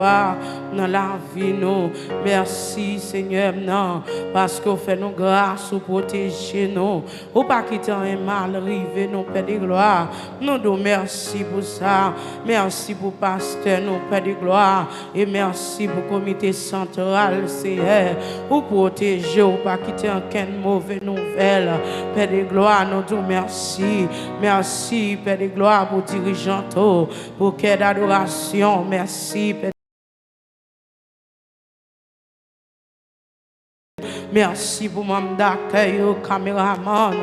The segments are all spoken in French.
dans la vie nous. Merci Seigneur non, parce que vous faites nous grâce ou protéger nous. Ou pas quitter un mal arrivé nous Père de gloire. Nous nous merci pour ça. Merci pour pasteur nous Père de gloire et merci pour comité central Seigneur. Ou protéger ou pas quitter aucune mauvaise nouvelle. Père de gloire nous disons merci. Merci Père de gloire pour dirigeant pour quelle adoration. Merci Père. Merci pour mon d'accueil au caméraman.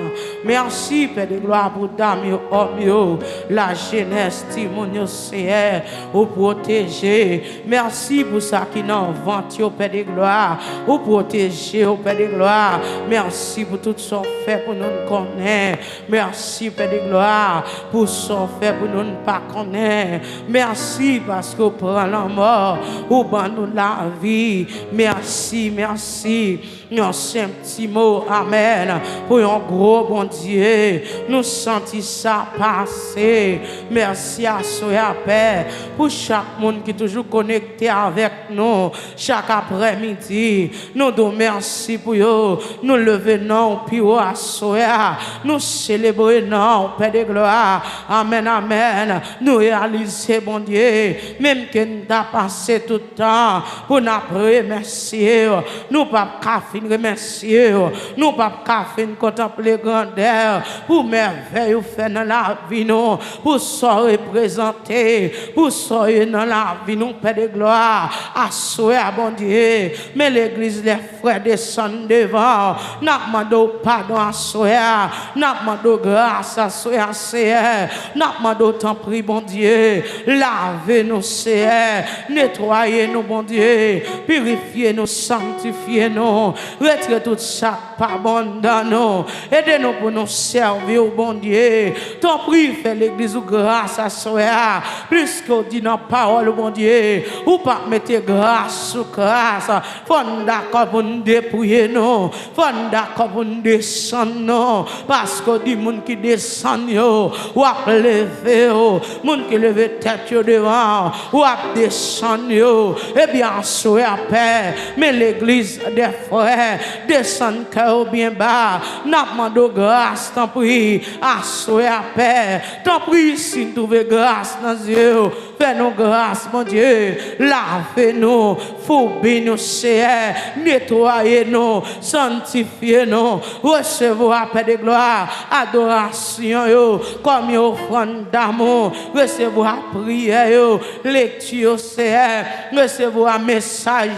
Merci Père de gloire pour dame homme la jeunesse Timonio Seigneur au protéger. Merci pour ça qui n'en vente au Père de gloire au protéger au Père de gloire. Merci pour tout ce fait pour nous connaître. Merci Père de gloire pour ce fait pour nous ne pas connaître. Merci parce que prend la mort ou ban nous la vie. Merci, merci. Un simple petit mot, amen, pour un gros bon Dieu, nous sentons ça passer. Merci à Soya Père, pour chaque monde qui est toujours connecté avec nous, chaque après-midi, nous disons merci pour eux, nous levons puis à Soya, nous célébrons Père de gloire, amen, amen, nous réalisons, bon Dieu, même que nous avons passé tout le temps, pour nous remercier, nous pas remercier, nous pas qu'à contempler grandeur pour merveille ou faire dans la vie nous, pour ça représenter, pour ça dans la vie nous Père de gloire, à souhait bon Dieu, mais l'église les frères descendent devant, n'a demandé pardon à souhait, n'a demandé grâce à souhait, n'a demandé tant pris bon Dieu, lavez nous Seigneur, nettoyez nous bon Dieu, purifiez nous, sanctifiez nous. Retirez tout ça pas bon dans nous. Aidez-nous pour nous servir au bon Dieu. Ton prie fait l'église grâce à soi. Plus qu'on dit dans la parole au bon Dieu. Ou pas mettre grâce sous grâce. Faut d'accord pour nous dépouiller nous. Faut d'accord pour nous descendre. Parce que dit moun qui descend yo. Ou à lever yo. Moun qui leve tête yo devant. Ou à descendre yo. Eh bien, soyez à paix. Mais l'église des frères descend cœur bien bas, n'a demandé grâce, tant pis, à soyez à paix, tant pis, si nous trouvons grâce dans Dieu, fais-nous grâce, mon Dieu, lavez-nous, fourbez-nous, Seigneur, nettoyez-nous, sanctifiez-nous, recevez la paix de gloire, adoration, comme une offrande d'amour, recevez la prière, lecture, Seigneur, recevez un message,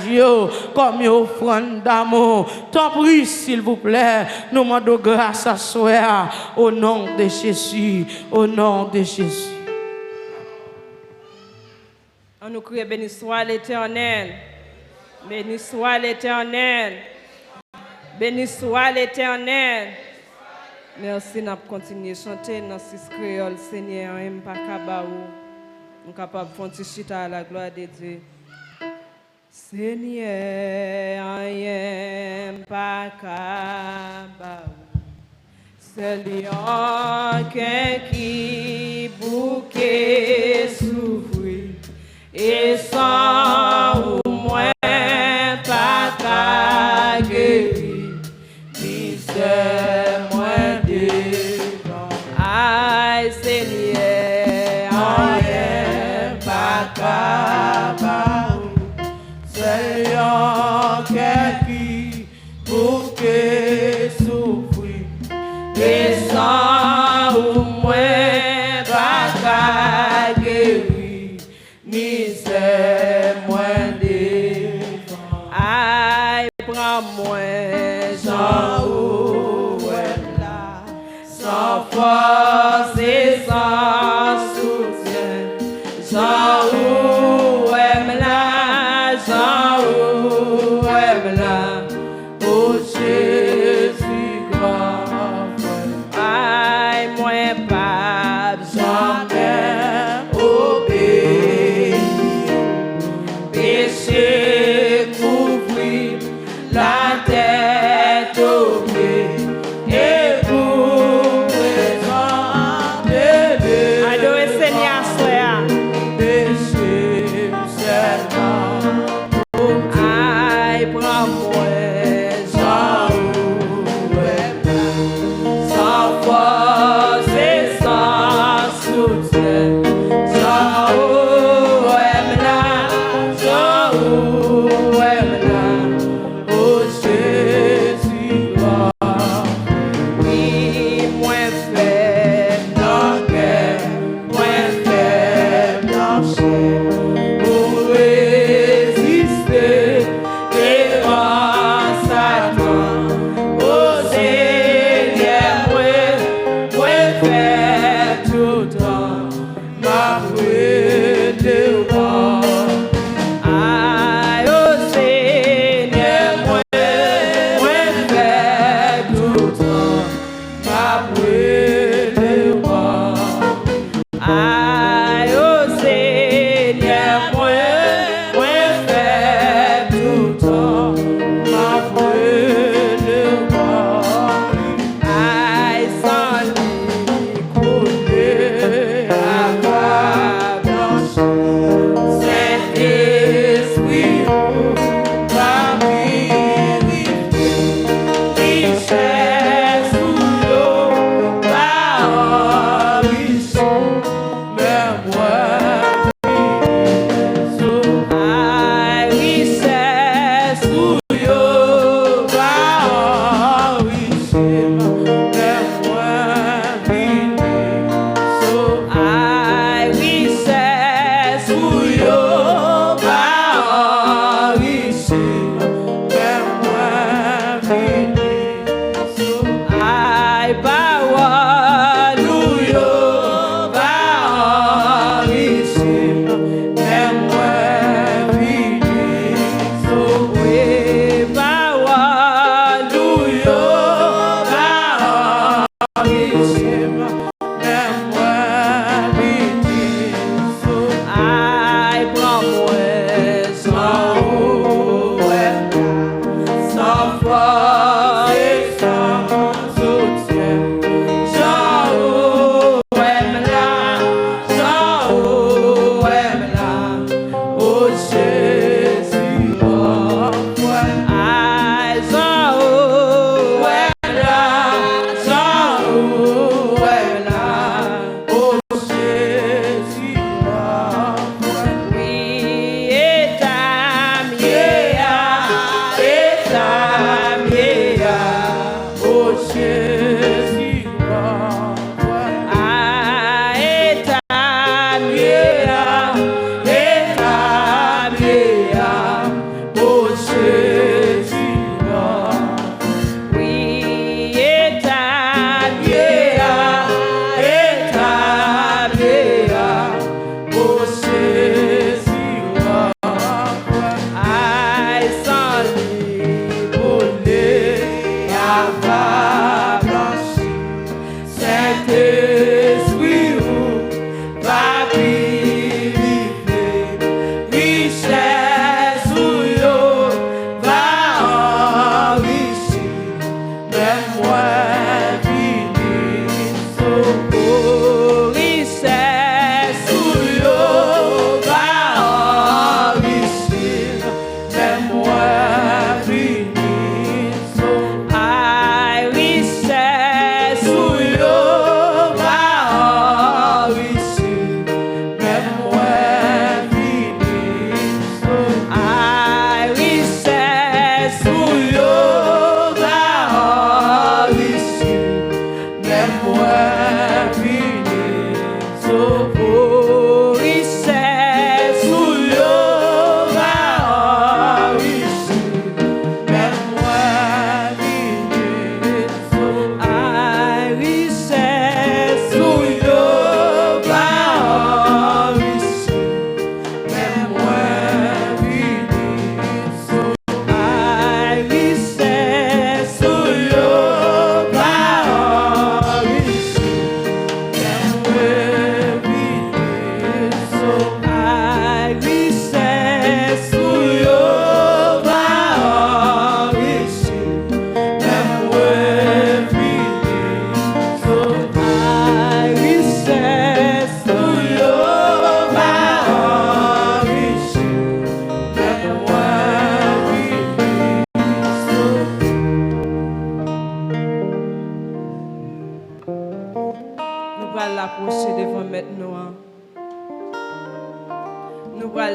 comme une offrande d'amour. T'en prie, s'il vous plaît, nous demandons grâce à soi, au nom de Jésus, au nom de Jésus. On nous crie, béni soit l'Éternel, béni soit l'Éternel, béni soit l'Éternel. Merci, nous continuer à chanter dans ce créole, Seigneur, aime pas kabaou. Nous sommes capables de faire chita à la gloire de Dieu. Seigneur, aime pas kabaou. C'est lion qui bouquet souffrir et sans ou moins pas qu'à guérir, ni c'est moins devant. Aïe Seigneur, aime pas kabaou. C'est lion qui bouquet souffrir et sans ou moins pas qu'à guérir, ni c'est moins devant. Aïe, prends-moi, Jean ou là, sans force et sans soutien, Jean ou là, Jean ou là, oh Jésus grand. Aïe, moi pas jamais obéi. Péché couvrir la tête au pied et vous présenter. Adorez Seigneur, soya. Péché seulement.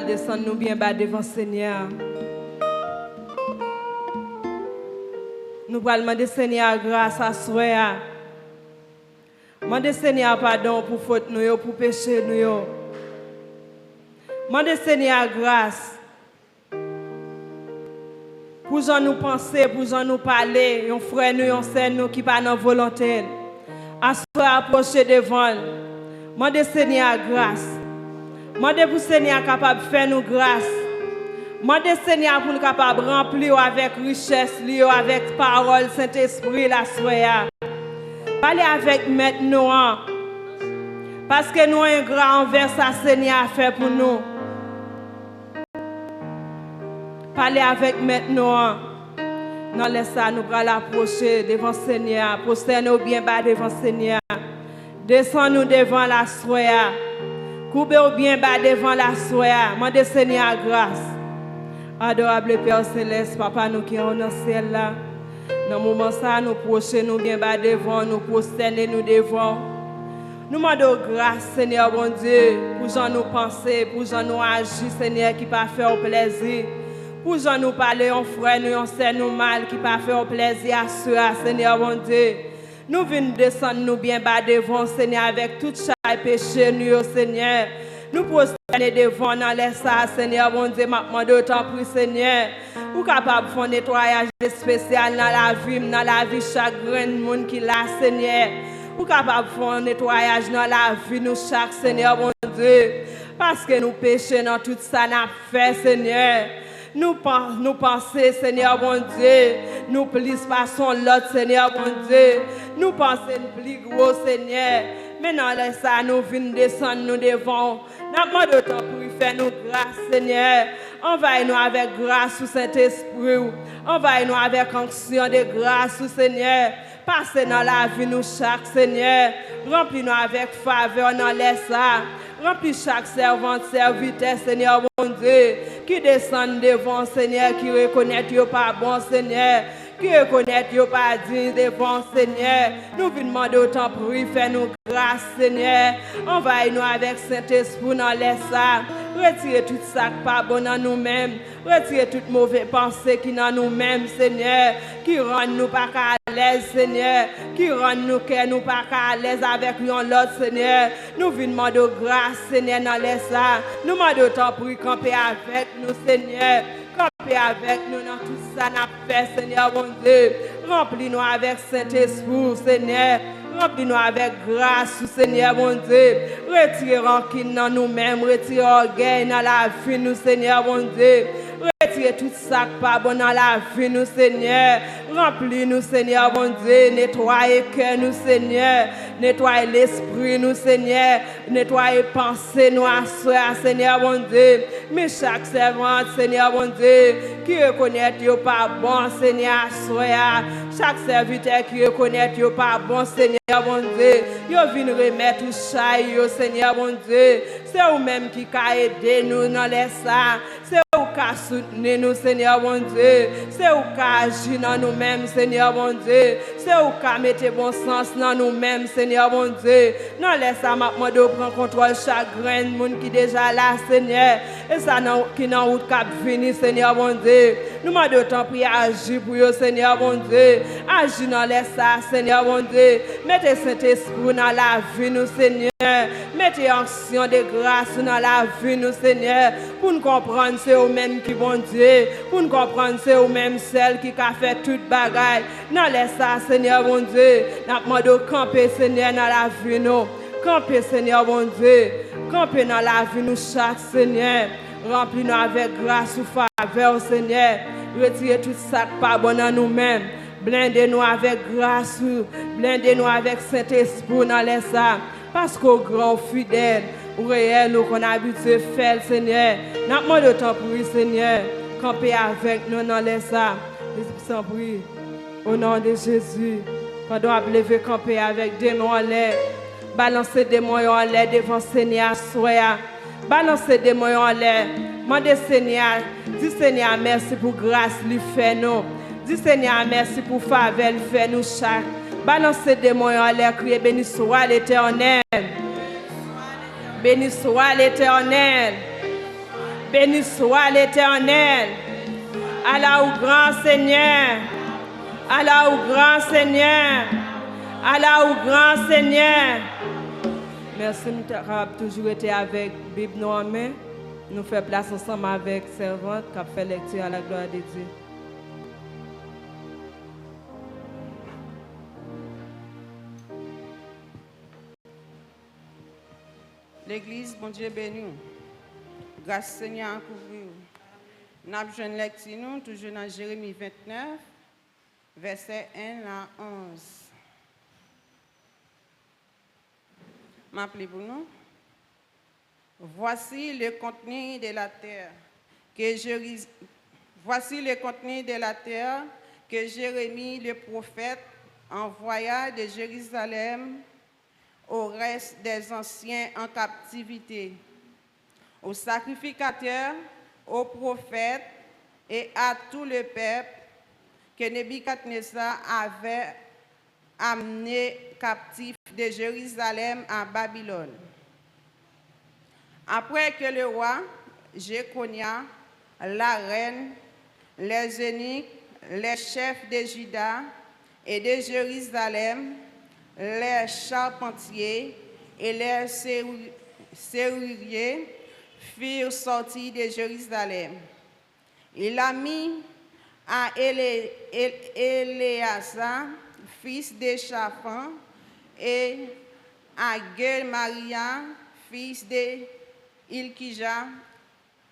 Descendre-nous bien bas devant le Seigneur. Nous allons demander Seigneur grâce à soi. Demander Seigneur pardon pour faute nous, pour péché nous. Demander Seigneur grâce pour nous penser, pour nous parler, un frère nous, un sœur nous qui pas dans volonté. À soi approcher devant. Demander Seigneur grâce. Demandez pour Seigneur capable de faire nous grâce. Demandez Seigneur pour nous capable de remplir avec richesse, avec parole, Saint-Esprit, la soya. Parlez avec maintenant. Parce que nous avons un grand envers ça, Seigneur, à faire pour nous. Parlez avec maintenant. Non, laissez ça, nous allons approcher devant le Seigneur. Prosternez-nous bien bas devant le Seigneur. Descends-nous devant la soya. Coupez au bien bas devant la soya. Mandez Seigneur grâce. Adorable Père Céleste, Papa nous qui sommes dans le ciel là. Dans le moment ça, nous procher nous bien bas devant, nous prosterner nous devant. Nous demandons grâce, Seigneur bon Dieu, pour nous penser, pour nous agir, Seigneur, qui pas faire plaisir. Pour nous parler, en frère, nous, en sœur, nous mal, qui pas faire plaisir à ceux, Seigneur bon Dieu. Nous venons descendre nous bien bas devant, Seigneur, avec tout chaque péché, nous, Seigneur. Nous prosterner devant, dans les ça, Seigneur, bon Dieu, m'a demandé autant pour Seigneur. Ou capable de faire un nettoyage spécial dans la vie chaque grain de monde qui l'a, Seigneur. Ou capable de faire un nettoyage dans la vie, nous, chaque Seigneur, bon Dieu. Parce que nous péchons dans tout ça, nous fait, Seigneur. Nous pensons, Seigneur, bon Dieu. Nous plus passons l'autre, Seigneur, bon Dieu. Nous pensons plus gros, Seigneur. Maintenant, laisse ça, nous venons descendre nous devant. Nous demandons autant pour faire nous grâce, Seigneur. Envahis-nous avec grâce au Saint-Esprit. Envahis-nous avec onction de grâce, Seigneur. Passez dans la vie, nous, chaque Seigneur. Remplis-nous avec faveur dans les ça. Remplis chaque servante, serviteur, Seigneur, mon Dieu. qui descendent devant Seigneur, qui reconnaissent que pas bon Seigneur, qui reconnaissent que pas digne devant Seigneur. Nous venons demander autant pour lui, fais-nous grâce Seigneur. Envahis-nous avec Saint-Esprit dans les ça. Retirez tout ça qui pas bon dans nous-mêmes. Retirez toute mauvaise pensée qui dans nous-mêmes, Seigneur. Qui rend nous pas à l'aise, Seigneur. Qui rend nous que nous pas à l'aise avec l'autre, Seigneur. Nous venons demander grâce, Seigneur, dans les ça. Nous demandons autant pour lui camper avec nous, Seigneur. Camper avec nous dans tout ça, nous fait, Seigneur, mon Dieu. Remplis-nous avec Saint-Esprit, Seigneur. Remplis-nous avec grâce, Seigneur, mon Dieu. Retirez rancune dans nous-mêmes, retirez orgueil dans la vie, nous, Seigneur, mon Dieu. Retirez tout ça qui pas bon dans la vie, nous, Seigneur. Remplis-nous, Seigneur, mon Dieu. Nettoyez le cœur, nous, Seigneur. Nettoyez l'esprit, nous, Seigneur. Nettoyez pensée, nous, à soi, Seigneur, mon Dieu. Mais chaque servante, Seigneur, mon Dieu, qui reconnaît que pas bon, Seigneur, à soi. Chaque serviteur qui reconnaît que pas bon, Seigneur, mon Dieu. Yo vient remettre tout ça, Seigneur, mon Dieu. C'est vous-même qui a aidé nous dans les ça. C'est vous qui a soutenu nous, Seigneur, mon Dieu. C'est vous qui a agi dans nous-mêmes, Seigneur, mon Dieu. C'est vous qui a mis bon sens dans nous-mêmes, Seigneur, mon Dieu. Dans les ça, je de prendre contrôle chaque grain de monde qui est déjà là, Seigneur. Et ça, qui n'a route cap fini, Seigneur, mon Dieu. Nous demandons autant pour agir pour vous, Seigneur, mon Dieu. Agir dans les ça, Seigneur, mon Dieu. Mettez Saint-Esprit dans la vie, nous, Seigneur. Mettez action de grâce dans la vie, nous, Seigneur. Pour nous comprendre, c'est vous-même qui, bon Dieu. Pour nous comprendre, c'est vous-même celle qui a fait toute bagaille. Dans les ça, Seigneur, mon Dieu. Nous demandons de camper, Seigneur, dans la vie, nous. Camper, Seigneur, mon Dieu. Camper dans la vie, nous, chaque Seigneur. Remplis-nous avec grâce ou faveur, Seigneur. Retirez tout ça qui pas bon dans nous-mêmes. Blindez-nous avec grâce, blindez-nous avec Saint-Esprit dans les ça. Parce qu'au grand fidèle, au réel, nous qu'on a habitué de faire, Seigneur. Nous demandons de temps pour lui, Seigneur. Camper avec nous dans les ça. Sans bruit. Au nom de Jésus. Quand on doit lever camper avec des démons en l'air. Balancer des démons en l'air devant Seigneur, soya. Balancer des démons en l'air. Demandez Seigneur, dis Seigneur, merci pour grâce, lui fait nous. Dis Seigneur, merci pour faveur, lui fait nous chaque. Balancez des démons en l'air, criez béni soit l'Éternel. Béni soit l'Éternel. Béni soit l'Éternel. Allah au grand Seigneur. Allah au grand Seigneur. Allah au grand Seigneur. Merci, nous avons toujours été avec Bible nous en main. Nous faisons place ensemble avec servante qui a fait lecture à la gloire de Dieu. L'Église, bon Dieu béni. Grâce Seigneur à couvrir. Nous avons une lecture, toujours dans Jérémie 29, verset 1 à 11. M'appelez pour nous. Voici le contenu de la terre voici le contenu de la terre que Jérémie le prophète envoya de Jérusalem au reste des anciens en captivité, aux sacrificateurs, aux prophètes et à tout le peuple que Nebuchadnezzar avait amené captif de Jérusalem à Babylone. Après que le roi Jéconia, la reine, les eunuques, les chefs de Juda et de Jérusalem, les charpentiers et les serruriers furent sortis de Jérusalem, il a mis à Éléazar, fils de Shaphan, et à Guel-Maria, fils de Ilkija,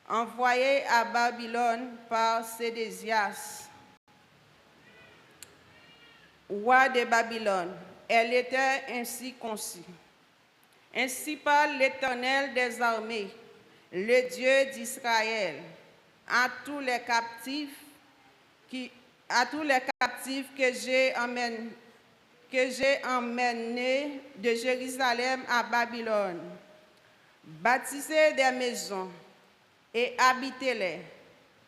envoyé à Babylone par Sédécias, roi de Babylone. Elle était ainsi conçue. Ainsi parle l'Éternel des armées, le Dieu d'Israël, à tous les captifs que j'ai emmenés de Jérusalem à Babylone. Bâtissez des maisons, et habitez-les.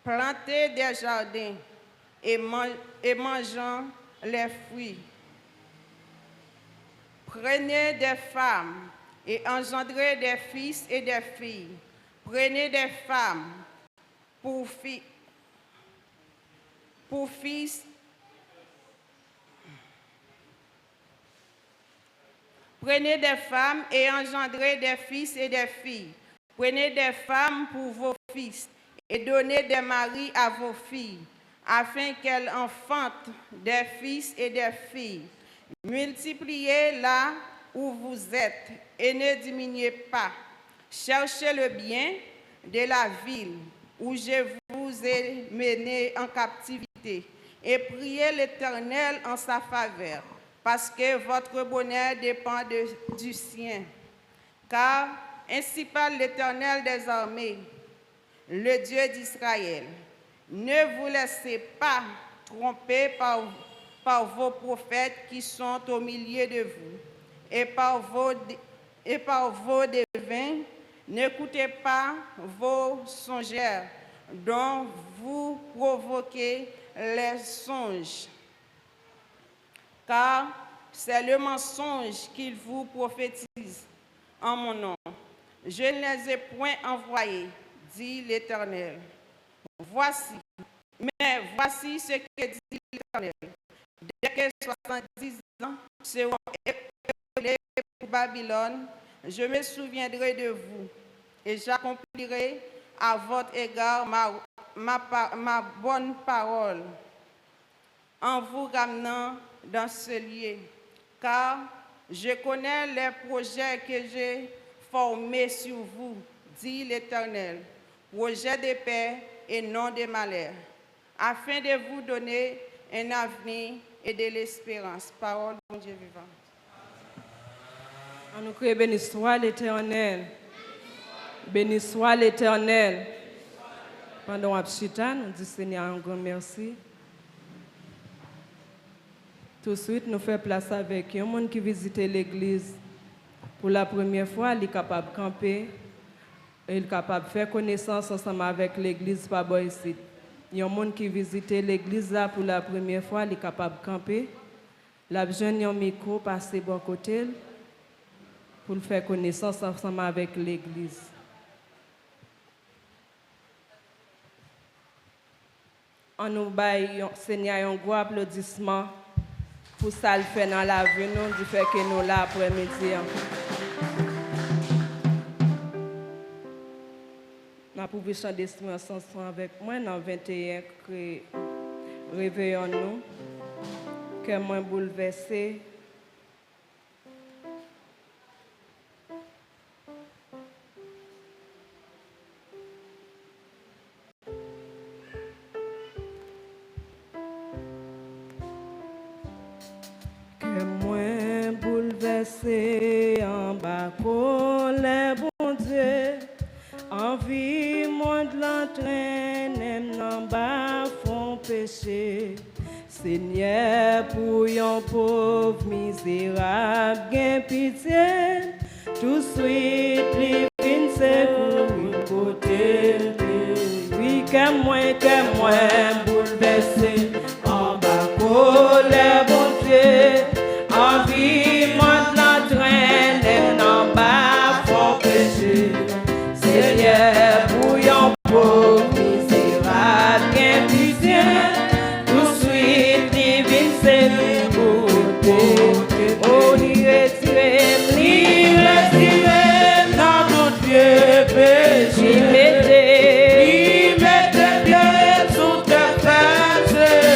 Plantez des jardins et mangeant les fruits. Prenez des femmes et engendrez des fils et des filles. Prenez des femmes pour fils. Prenez des femmes et engendrez des fils et des filles. Prenez des femmes pour vos fils et donnez des maris à vos filles, afin qu'elles enfantent des fils et des filles. Multipliez là où vous êtes et ne diminuez pas. Cherchez le bien de la ville où je vous ai mené en captivité et priez l'Éternel en sa faveur, parce que votre bonheur dépend du sien. Car ainsi parle l'Éternel des armées, le Dieu d'Israël. Ne vous laissez pas tromper par vos prophètes qui sont au milieu de vous et par vos devins. N'écoutez pas vos songeurs dont vous provoquez les songes, car c'est le mensonge qu'ils vous prophétisent en mon nom. Je ne les ai point envoyés, dit l'Éternel. Voici ce que dit l'Éternel. Dès que 70 ans seront écoulés pour Babylone, je me souviendrai de vous et j'accomplirai à votre égard ma bonne parole en vous ramenant dans ce lieu. Car je connais les projets que j'ai formés sur vous, dit l'Éternel, projets de paix et non de malheur, afin de vous donner un avenir et de l'espérance. Parole de Dieu vivant. On nous crie, béni soit l'Éternel. Béni soit l'Éternel. Pendant Abchitan, nous disons Seigneur un grand merci. Tout de suite, nous faisons place avec un monde qui visite l'église. Pour la première fois, il est capable de camper. Il est capable de faire connaissance ensemble avec l'église par ici. Il y a un monde qui visite l'église là pour la première fois, il est capable de camper. La jeune un micro passer bon côté pour faire connaissance ensemble avec l'église. On nous baille Seigneur un gros applaudissement pour ça le fait dans la vie nous du fait que nous là après-midi. Nous pouvons chanter ce chanson avec moi dans 21 réveillons-nous que moi bouleversé. En bas, les bon Dieu, envie, monde l'entraîne, en bas, font péché. Seigneur, pour yon pauvre misérable, gain pitié, tout suite, les vins secourir côté. Oui, que moi, bouleversé, en bas, les bon Dieu, envie, monde l'entraîne, en bas, font péché. Seigneur, pour yon pauvre misérable, gain pitié, tout suite, les vins secourir côté. Oh, l'y retire, dans tout Dieu péché. Il mettait bien sous tes fesses.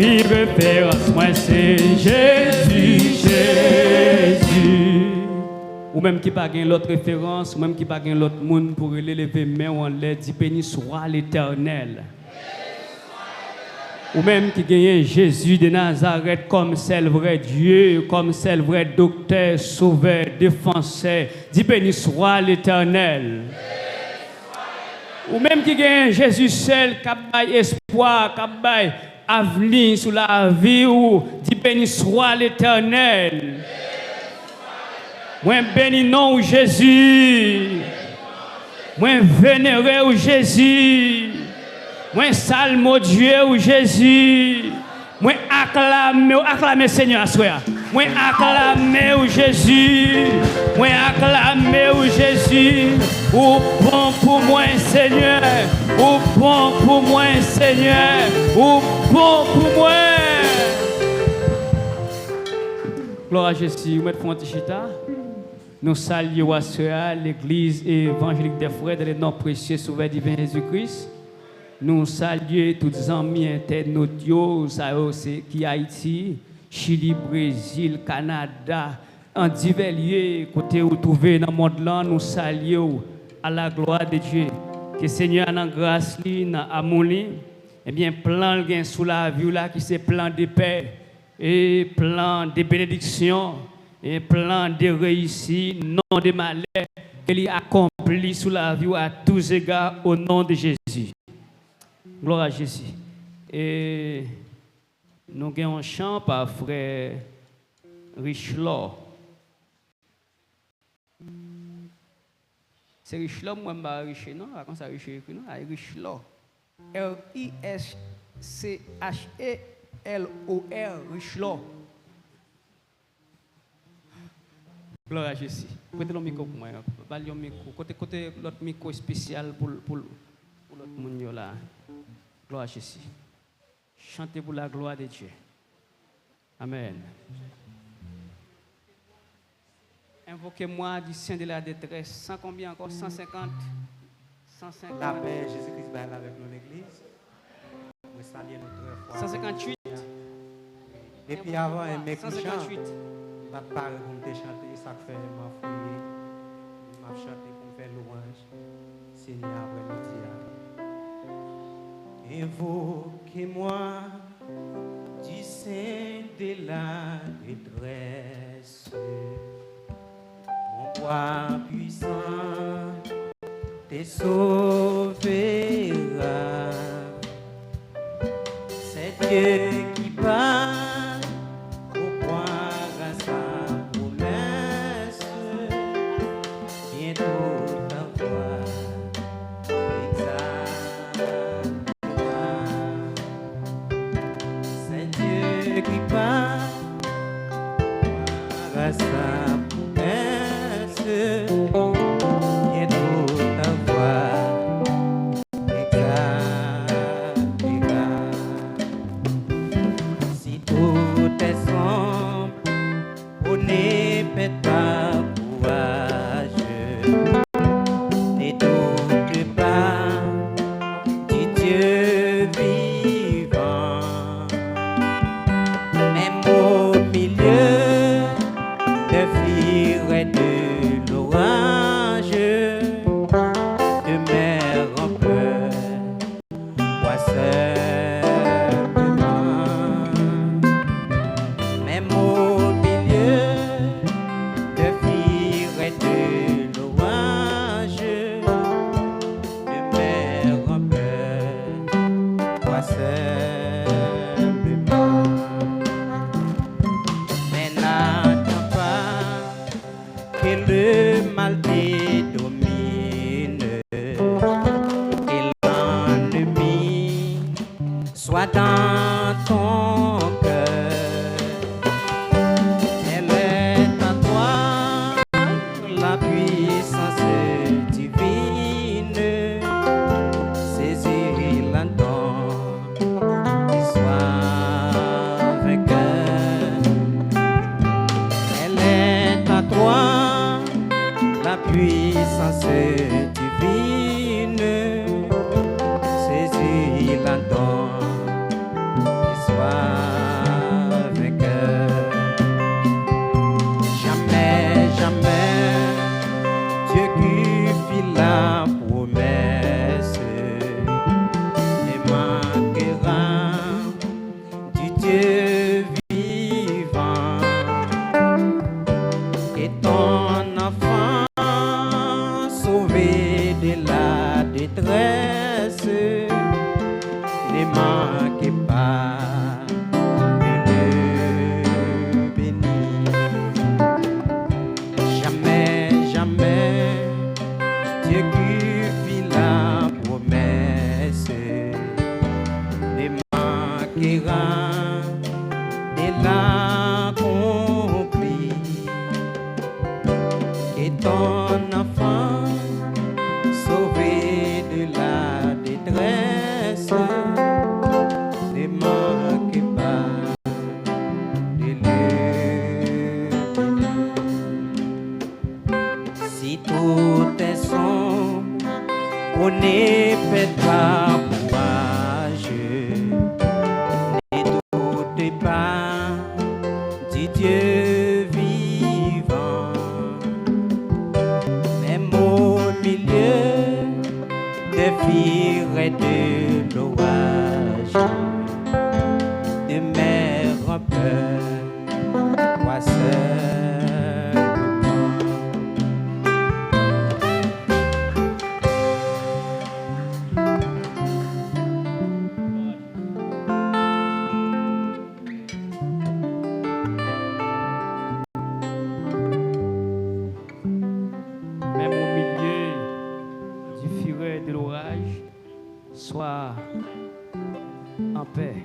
vie référence, moi c'est Jésus, Jésus. Ou même qui pas gagne l'autre référence, ou même qui pas gagne l'autre monde pour lever main ou en l'air, dit béni soit l'Éternel. Ou même qui gagne Jésus de Nazareth comme seul vrai Dieu, comme seul vrai docteur, sauveur, défenseur, dit béni soit l'Éternel. Ou même qui gagne Jésus seul, qui a espoir, qui a avenir sur la vie, ou dit béni soit l'Éternel. Moi béni nom ou Jésus. Moi vénéré ou Jésus. Moi salme au Dieu ou Jésus. Moi acclame Seigneur à soi. Moi acclame au Jésus. Moi acclame au Jésus. Ou bon pour moi Seigneur. Ou bon pour moi Seigneur. Ou bon pour moi. Gloire à Jésus. Vous mettez font chita. Nous saluons à ceux-là, l'église évangélique des frères de nom précieux sauveur divin Jésus-Christ. Nous saluons tous les amis internautes qui Haïti, Chili, Brésil, Canada, en divers lieux, côté où trouver dans le monde là, nous saluons à la gloire de Dieu. Que le Seigneur a grâce, dans amour, eh bien, plan sous la vie là, qui c'est plan de paix et plan de bénédiction. Et plan de réussite, non de malheur, qu'il a accompli sous la vie à tous égards au nom de Jésus. Gloire à Jésus. Et nous avons un chant par frère Richelaw. C'est Richelaw, moi, je ne sais pas, non? Comment ça, Richelaw? R-I-S-C-H-E-L-O-R, Richelaw. Gloire à Jésus. Mettez le micro pour moi. Parlez au micro. Côté l'autre micro spécial pour l'autre monde là. Gloire à Jésus. Chantez pour la gloire de Dieu. Amen. Invoquez-moi du sein de la détresse. 100 combien encore? 150. 150. La paix, Jésus-Christ va avec nous l'église. Nous saluons notre foi. 158. Et puis avant, un mec qui chante. 158. Je vais parler pour me chanter, ça fait ma fouille. Je vais chanter pour me faire louange. Seigneur, après-midi. Invoquez-moi du sein de la détresse. Mon roi puissant te sauvera. C'est Dieu qui parle. Saisis la dent, qui soit Dieu vivant, et ton enfant sauvé de la détresse, ne manquez pas de le bénir. Jamais, jamais, Dieu qui fit la promesse ne manquera de l'accomplir. Et ton enfant sauvé de la détresse ne manque pas de le bénir. Si tout est sombre, on n'est pas courage, ne doutez pas, dit Dieu vivant, même au milieu des vires et de l'orage, demeure en peur, toi seul. Même au milieu du furet de l'orage, sois en paix.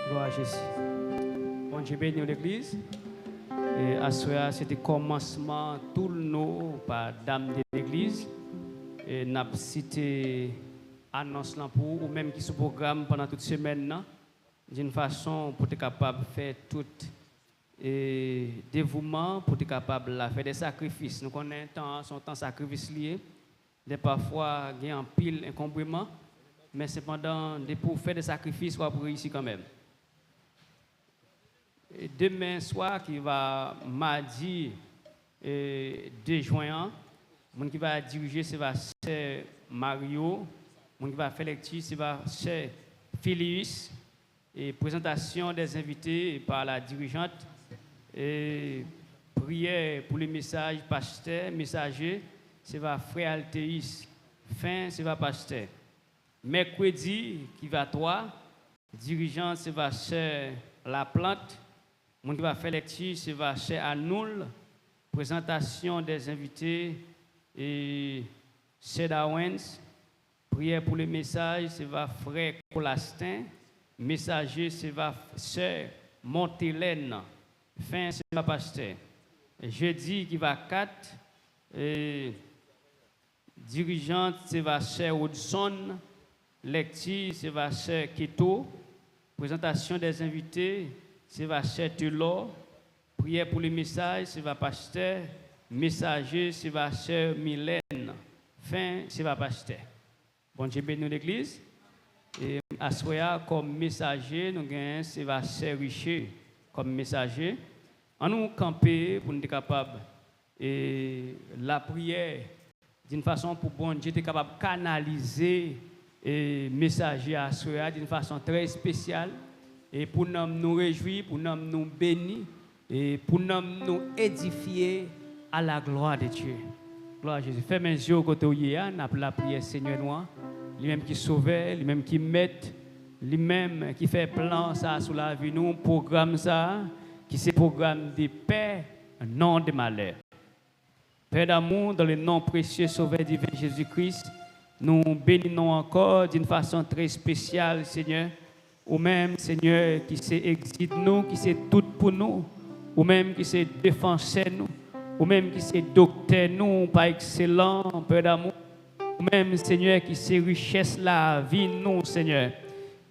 Gloire à Jésus. Bon Dieu béni l'église. Et à ce moment, c'était le commencement tout le nom par dame de l'église. Et n'a cité annonce là pour ou même qui sous programme pendant toute semaine d'une façon pour être capable de faire tout et dévouement pour être capable de faire des sacrifices. Nous connaissons son temps sacrifice lié. Parfois, il y a un pile encombrement, mais cependant, pour faire des sacrifices, on va réussir quand même. Et demain soir, qui va mardi 2 juin, mon qui va diriger, c'est Sœur Mario. Mon qui va faire lecture, c'est Sœur Philius. Et présentation des invités par la dirigeante. Et prière pour les messages pasteur, messager, c'est Frère Altéis. Fin, c'est pasteur. Mercredi, qui va 3, dirigeante, c'est Sœur La Plante. Mon qui va faire lecture, c'est Sœur Anoul. Présentation des invités et Sœur Dawens. Prière pour les messages, c'est Frère Colastin. Messager, c'est Sœur Montelène. Fin, c'est pasteur. Jeudi, qui va 4. Dirigeante, c'est Sœur Hudson. Lecture, c'est Sœur Keto. Présentation des invités, c'est Sœur Tulor. Prière pour les messages, c'est pasteur. Messager, c'est Sœur Mylène. Fin, c'est pasteur. Bon Dieu bénit l'église. Et à Soya, comme messager, nous avons Sœur Richer comme messager. En nous camper pour nous être capables et la prière d'une façon pour bon Dieu être capable de canaliser et messager à Soya d'une façon très spéciale et pour nous réjouir, pour nous bénir et pour nous édifier à la gloire de Dieu. Gloire à Jésus. Fais mes yeux au côté où il y a la prière Seigneur noir. Lui-même qui sauve, lui-même qui met, lui-même qui fait plan ça sur la vie, nous, programme ça, qui c'est programme de paix, non de malheur. Père d'amour, dans le nom précieux Sauveur divin Jésus-Christ, nous bénissons encore d'une façon très spéciale, Seigneur. Ou même, Seigneur, qui s'est exit nous, qui c'est tout pour nous, ou même qui s'est défensé nous, ou même qui c'est docteur nous, par excellent, Père d'amour. Même Seigneur qui c'est richesse la vie nous Seigneur.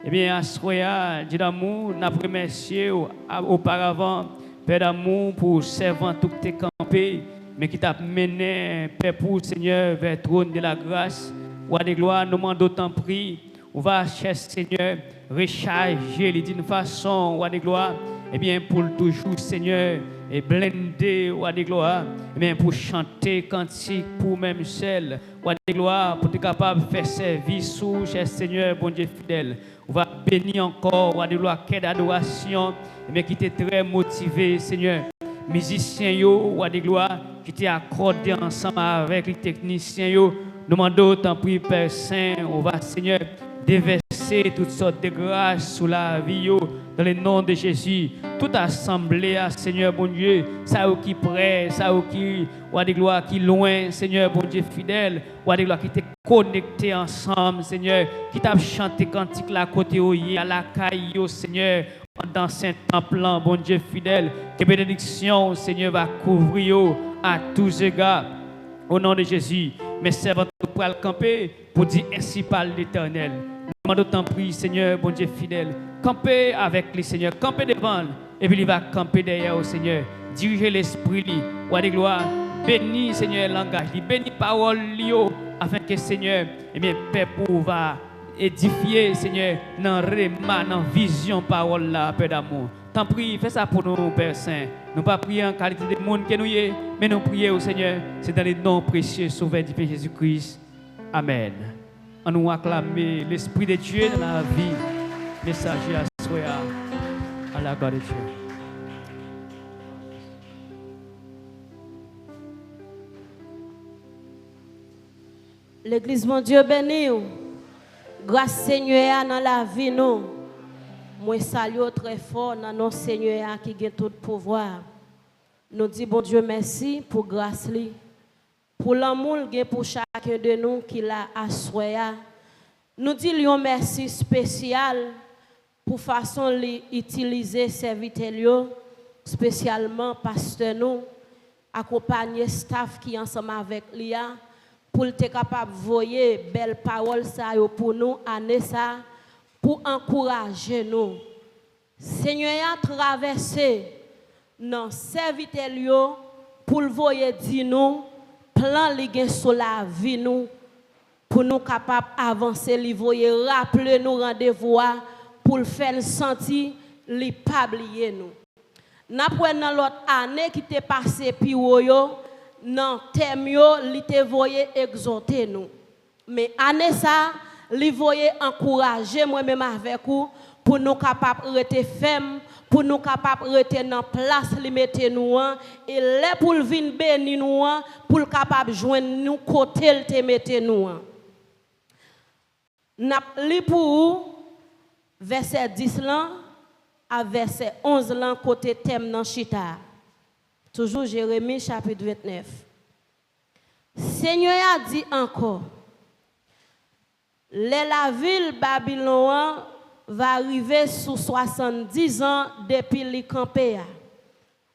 Eh bien à soya Dieu d'amour n'a remercié auparavant Père d'amour pour servant tout tes campé mais qui t'a mené Père pour Seigneur vers le trône de la grâce. Roi de gloire nous demandons d'autant prix on va cher Seigneur recharger d'une façon Roi de gloire eh bien, pour toujours, Seigneur, et blender, roi de gloire, eh bien, pour chanter cantique pour même seul, roi de gloire, pour être capable de faire service sous, cher Seigneur, bon Dieu fidèle. On va bénir encore, roi de gloire, quai d'adoration, eh bien, qui était très motivé, Seigneur. Musiciens, roi de gloire, qui étaient accordés ensemble avec les techniciens, nous demandons, tant pis, Père Saint, on va, Seigneur, déverser toutes sortes de grâces sur la vie, dans le nom de Jésus. Toute assemblée, Seigneur, bon Dieu, ça qui près, ça qui, roi de gloire, qui loin, Seigneur, bon Dieu fidèle, roi de gloire, qui t'est connecté ensemble, Seigneur, qui t'a chanté cantique là côté à la caille, Seigneur, dans saint temple, bon Dieu fidèle, que bénédiction, Seigneur, va couvrir à tous égards, au nom de Jésus. Mes servants pour le camper, pour dire ainsi par l'Éternel. Nous demandons tant pis, Seigneur, bon Dieu fidèle, camper avec les Seigneur, camper devant, et puis il va camper derrière au Seigneur, diriger l'esprit, roi de gloire, bénis, Seigneur, le langage, bénis parole, afin que, Seigneur, eh bien, peuple va édifier, Seigneur, dans réma, dans vision, parole là, Père d'amour. Tant pis, fais ça pour nous, Père Saint. Nous pas prier en qualité de monde que nous y, mais nous prions au Seigneur. C'est dans les noms précieux, sauveur du Père Jésus-Christ. Amen. On nous acclame l'Esprit de Dieu dans la vie. Messager à soi, à la gloire de Dieu. L'église, mon Dieu, béni. Grâce Seigneur dans la vie, nous. Moi, salue très fort dans notre Seigneur qui a tout pouvoir. Nous disons, bon Dieu, merci pour grâce, pour l'amour pour chacun de nous qui l'a assuré. Nous disons merci spécial pour façon d'utiliser serviteur, spécialement pasteur nous, accompagner staff qui ensemble avec lui, pour être capable de voyer belle parole pour nous, année ça, pour encourager nous. Seigneur a traversé nos serviteurs pour le voyer dire nous, plan ligue sur la vie nous, pour nous capables d'avancer, li voyer rappeler nous rendez-vous pour le faire sentir, li pas oublier nous. N'après l'autre année qui t'est passé puis yo, non thème yo, li te voyer exhorter nous. Mais année ça, li voyer encourager moi-même avec vous pour nous capables de rester fermes, pour nous capables de rester dans place li mette nous et là pour venir bénir nous pour capable joindre nous côté le te mette nous. N'a li pour verset 10 là à verset 11 là côté thème dans chita. Toujours Jérémie chapitre 29. Seigneur a dit encore, la ville Babylone va arriver sous 70 ans depuis le campé.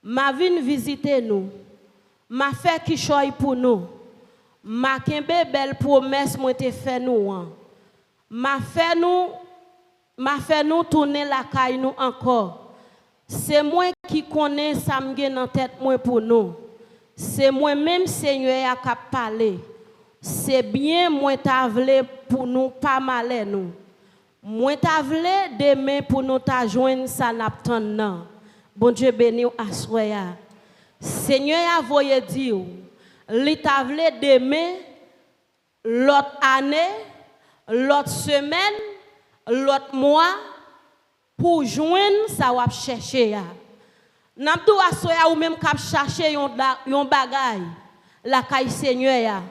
Ma vine visiter nous. Ma fait qui choy pour nous. Ma kembe belle promesse moi te fait nous. Ma fait nous tourner la caille nous encore. C'est moi qui connais ça m'gen dans tête moi pour nous. C'est moi-même Seigneur a cap parler. C'est bien moi t'a vle pour nous pas mal nous. Moi t'a vle demain pour nous t'a joindre ça n'attend non. Bon Dieu béni à soya. Seigneur a voyé dire li t'a vle demain l'autre année, l'autre semaine, l'autre mois pour joindre ça va chercher ya. N'abdou asoya ou même cap chercher yon bagay la caille Seigneur ya.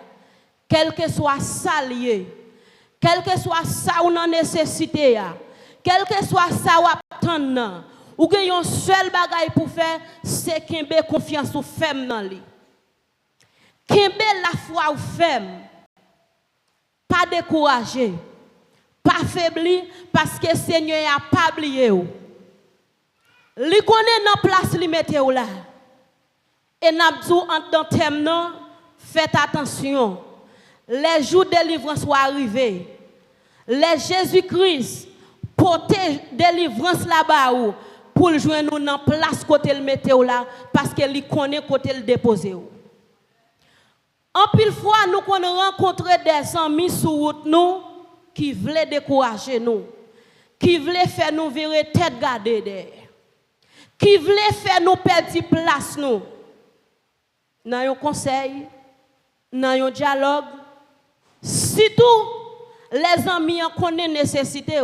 Quel que soit ça lié, quel que soit ça ou non nécessité ya, quel que soit ça ou attendre ou que yon seul bagay pour faire c'est kembe confiance ou ferme dans li. Kembe la foi ou ferme. Pas découragé, pas faibli parce que Seigneur a pas oublié ou. Li connaît dans place li mette ou là. Et n'abdou en dans thème non, faites attention. Les jours de délivrance sont arrivés. Les Jésus-Christ porte délivrance là-bas ou pour le joindre nous dans place côté le mette ou là parce que li connaît côté le déposer ou. En pile fois, nous rencontrons des amis sur route nous qui veulent décourager nous, qui veulent faire nous virer tête gardée derrière, qui voulait faire nous perdre place nous. Dans un conseil, dans un dialogue, si tous les amis en connaissent nécessité,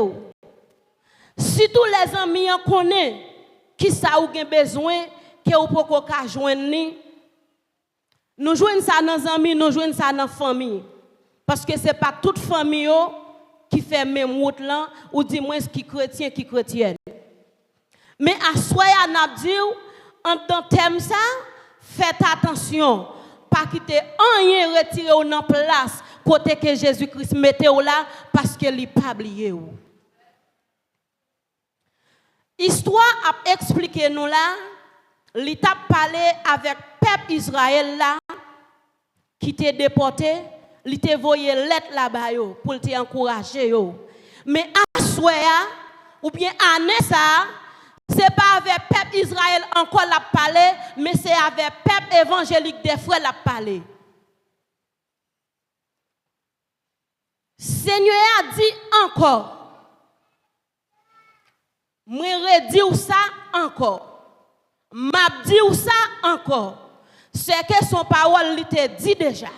si tous les amis en connaissent qui ça ou gen besoin, que ou poko ka joindre, nous joignons ça dans les amis, nous joignons ça dans la famille. Parce que ce n'est pas toute famille qui fait même route là, ou dit moins qui chrétien, qui chrétienne. Mais à soi, on a dit, en tant thème ça, faites attention, pas quitter rien retirer dans place, côté que Jésus-Christ mette là, parce qu'il n'est pas oublié. Histoire a expliqué nous là, l'État parlé avec peuple Israël là, qui était déporté, il était envoyé lettre là-bas pour te encourager. Mais à soi, ou bien année ça, c'est pas avec peuple Israël encore la parler, mais c'est avec peuple évangélique des frères la parler. Seigneur a dit encore. Moi redis ça encore. M'a dit ça encore. C'est que son parole lui te dit déjà.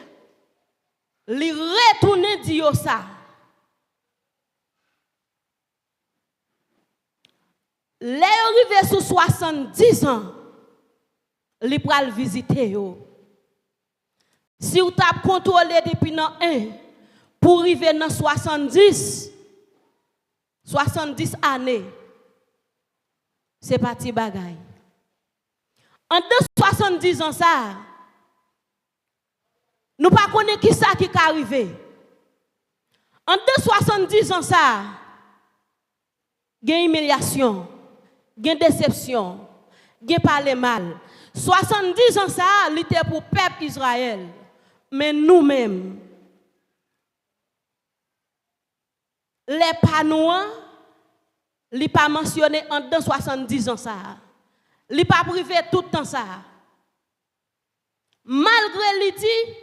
Lui retourne dit ça. Les arrivé sous 70 ans, li pral visiter yo. Si vous t'a contrôlé depuis dans 1 pour arriver dans 70 années, c'est parti bagay. En 70 ans ça, nous pas connaît qui ça qui est arrivé. En 70 ans ça, gain humiliation, gain déception, gain parler mal. 70 ans ça, c'était pour peuple Israël. Mais nous-mêmes, les panouans, li pas mentionné en 70 ans ça. Li pas privé tout le temps ça. Malgré lui dit,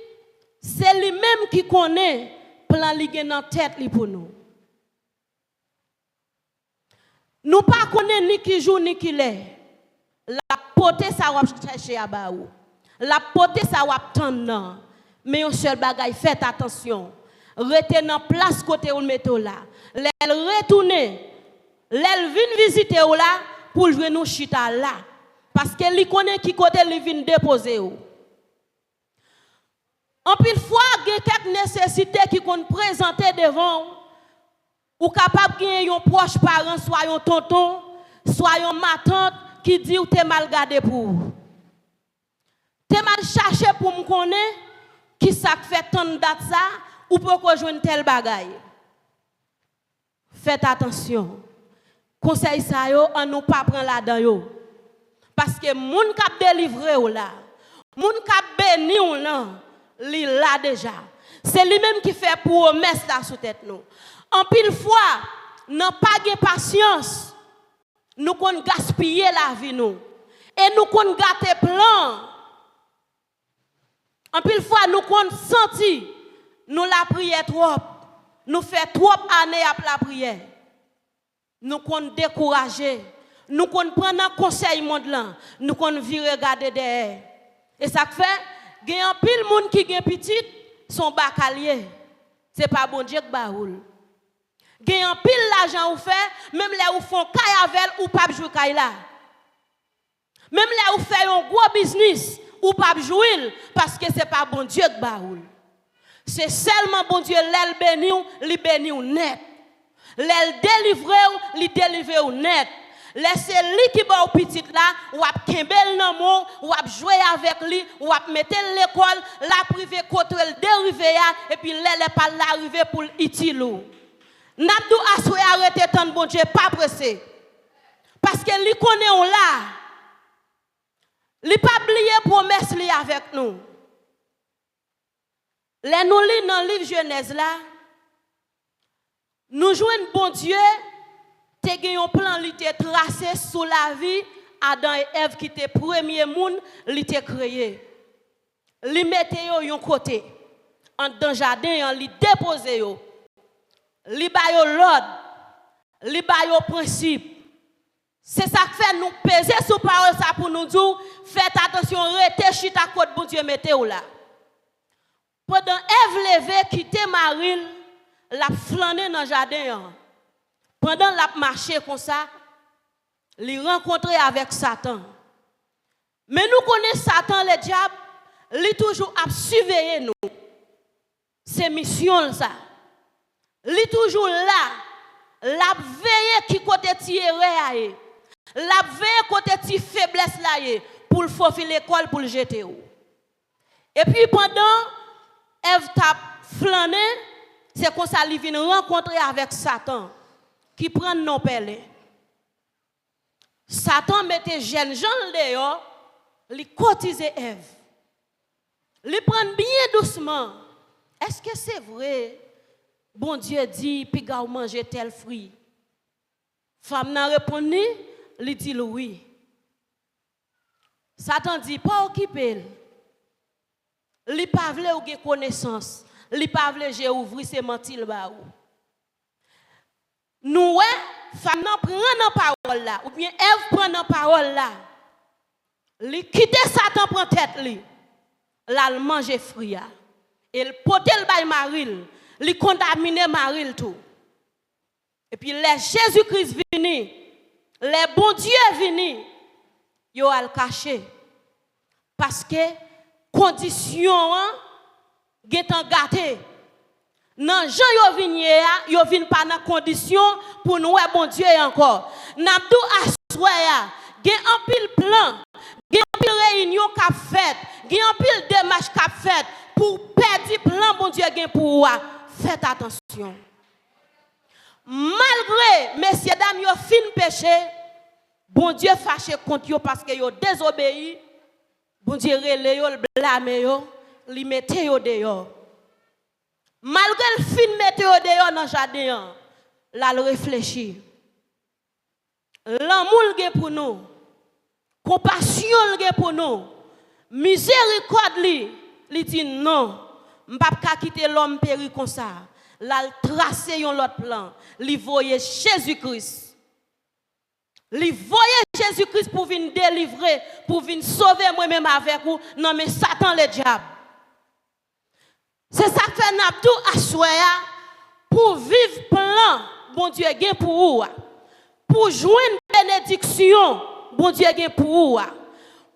c'est lui-même qui connaît plan li gen dans tête li pour nous. Nous pas connaît ni qui jour ni qui l'est. La pote ça va chercher à baou. La pote ça va tendre. Mais un seul bagay, faites attention. Restez dans place côté où mettez là. L'elle retourne, l'elle vient visiter ou là pour jouer nous chita là. Parce qu'elle connaît qui côté elle vient déposer ou. En pile fois, il y a quelques nécessités qui qu'on présenter devant ou capable de gagner un proche parent, soit un tonton, soit ma tante qui dit ou t'es mal gardé pour. T'es mal cherché pour me connaître qui ça fait tant de date ça ou pourquoi joindre tel bagaille. Faites attention. Conseil ça yo, on nous pas prendre là-dedans yo. Parce que moun k'ap délivrer ou là, moun k'ap béni ou là, li là déjà. C'est lui-même qui fait promesse là sous tête nous. En pile fois, n'a pas de patience, nous kon gaspiller la vie nous. Et nous kon gâter plan. En pile fois, nous kon senti, nous la prière trop. Nous fait trop années après la prière. Nous kon décourager. Nous kon prendre un conseil monde là. Nous kon virer regarder derrière. Et ça fait, il y a un pile monde qui gen petit, son bacalier. C'est pas bon Dieu qui baoul. Il y a un pile l'argent ou fait, même là où font caille avec ou pas jouer caille là. Même là où fait un gros business ou pas jouer parce que c'est pas bon Dieu qui baoul. C'est seulement bon Dieu l'aile béni ou li béni ou net. L'aile délivrer ou li délivrer ou net. Laissez lui qui ba au petit là, ou ap kembel nan mon, ou ap jouer avec lui, ou ap mettre l'école, la privé côté le dérivé et puis l'elle pas l'arriver pour itilou. N'abdou aswe arrêter tant bon Dieu pas pressé. Parce que lui connaît on là. Li pas oublier promesse li avec nous. Les nous lit dans le livre Genèse là, nous jouons bon Dieu, te gen un plan li te tracé sous la vie Adam et Ève qui te premier monde li te créé. Li mette yo yon côté en dans jardin li déposer yo. Li ba yo l'ordre, li ba yo principe. C'est ça qui fait nous peser sous parole ça pour nous dire, faites attention, restez chita côté bon Dieu mettez ou là. Pendant Ève levé quitter Marie, la flâner dans le jardin. Pendant la marché comme ça, il rencontrer avec Satan. Mais nous connaissons Satan, le diable, il toujours à surveiller nous. C'est mission ça. Il est toujours là, la veille qui côté tirer, la veille côté ti faiblesse là pour le faufiler l'école pour le jeter. Et puis pendant Ève t'a flâné, c'est comme ça qu'il vient rencontrer avec Satan qui prend nos pelles. Satan mettait jeune gens dehors, il cotisait Ève. Il prend bien doucement. Est-ce que c'est vrai? Bon Dieu dit, puis gars manger tel fruit. Femme n'a répondu, il dit oui. Satan dit, pas occupé. Il pas veut ou connaissance. Il pas veut j'ai ouvrir ses mentil ba ou. Nous femme n'a prend dans parole là ou bien Ève prend dans parole là. Il quitte Satan prend tête li. Là il mange fruit là. Et il pote le bay Marie, il contamine Marie tout. Et puis les Jésus-Christ vini, les bons Dieu vini, yo al caché. Parce que condition getan gâté. Nan Jean yo vini yo vinn pas dans condition pour nous bon Dieu encore. N'abdou aswe ya, gen un pile plan, gen un pile réunion qu'a fait, gen un pile démarche qu'a fait pour perdre plan bon Dieu gen pour faites attention. Malgré messieurs dames yo fin péché, bon Dieu fâché contre yo parce que yo désobéi, bon Dieu relé yo blâme yo, li mette yo dehors. Malgré le fin mette yo dehors dans jardin, là le réfléchit. L'amour gen pour nous, compassion gen pour nous, miséricorde li dit non, m'pa ka quitter l'homme péri comme ça. Là tracer yon l'autre plan, li voye Jésus-Christ. Li voye Jésus-Christ pour venir délivrer, pour venir sauver moi-même avec vous, non mais Satan le diable. C'est ça que fait n'abdou assoya pour vivre plan bon Dieu gen pour vous. Pour joindre bénédiction bon Dieu gen pour vous.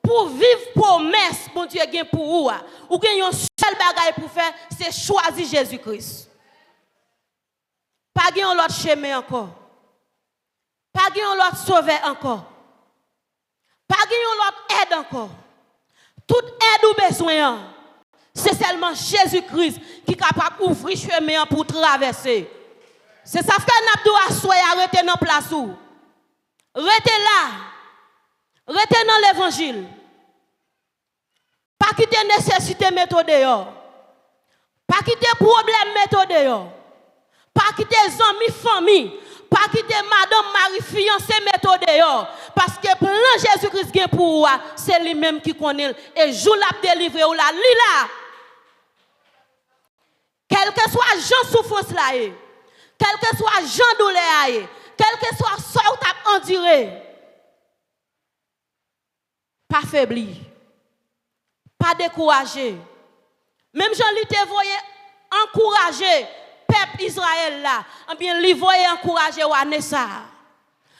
Pour vivre promesse bon Dieu gen pour vous. Ou gen yon seul bagay pour faire, c'est choisir Jésus-Christ. Pas gen l'autre chemin encore. Pas gen l'autre sauver encore. Pas gen l'autre aide encore. Toute aide ou besoin, c'est seulement Jésus-Christ qui est capable d'ouvrir chemin pour traverser. C'est ça que n'abdou assoy arrêter dans place où. Restez là. Restez dans l'évangile. Pas quitter nécessité méthode dehors. Pas quitter problème méthode dehors. Pas quitter amis famille. Pas quitter madame Marie fiancée méthode dehors. Parce que plan Jésus-Christ gen pour vous, c'est lui-même qui connaît. Et jour la délivrer ou la li là. Quel que soit Jean souffrance là, quel que soit Jean douleur, quel que soit ça ou t'a enduré, pas faibli, pas découragé. Même Jean lui te voyait encourager peuple Israël là, eh bien lui voyait encourager Anessa.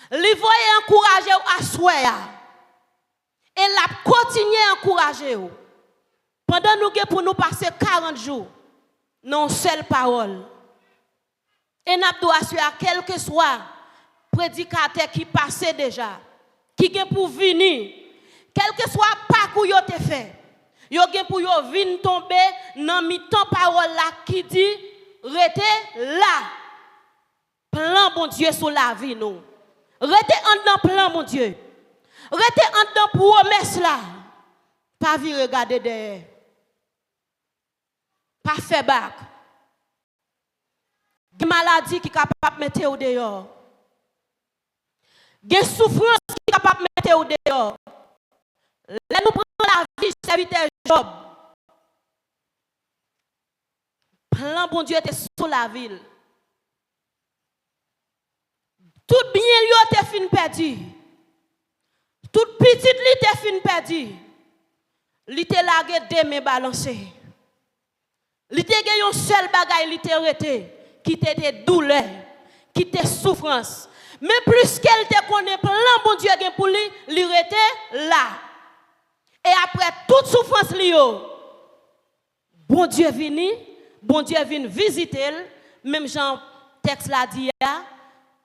Lui voyait encourager Aswea. Et l'a continué à encourager. Pendant nous pour nous passer 40 jours, non seule parole. Et nous doit assurer quel que soit prédicateur qui passait déjà, qui est pour venir, quel que soit parcours yo te fait, yo gen pour yo venir tomber dans mi-temps parole là qui dit rete là. Plan bon Dieu sur la vie nous. Rete en dans plan mon Dieu. Rete en dans promesse là. Pas vi regarder derrière. Pas faire bac. Des maladies qui capable mettre au dehors. Des souffrances qui capable mettre au dehors. Là nous prenons la vie serviteur Job. Plan bon Dieu était sur la ville. Tout bien lui était fin perdu. Toute petite li te fin perdu. Li te lage deme balancé. Li te gen yon seul bagay li te rete, qui te douleur, qui te souffrance. Mais plus qu'elle te connaît plein bon Dieu gen pour lui, li rete là. Et après toute souffrance li yo, bon Dieu vient visiter, même Jean texte l'a dit,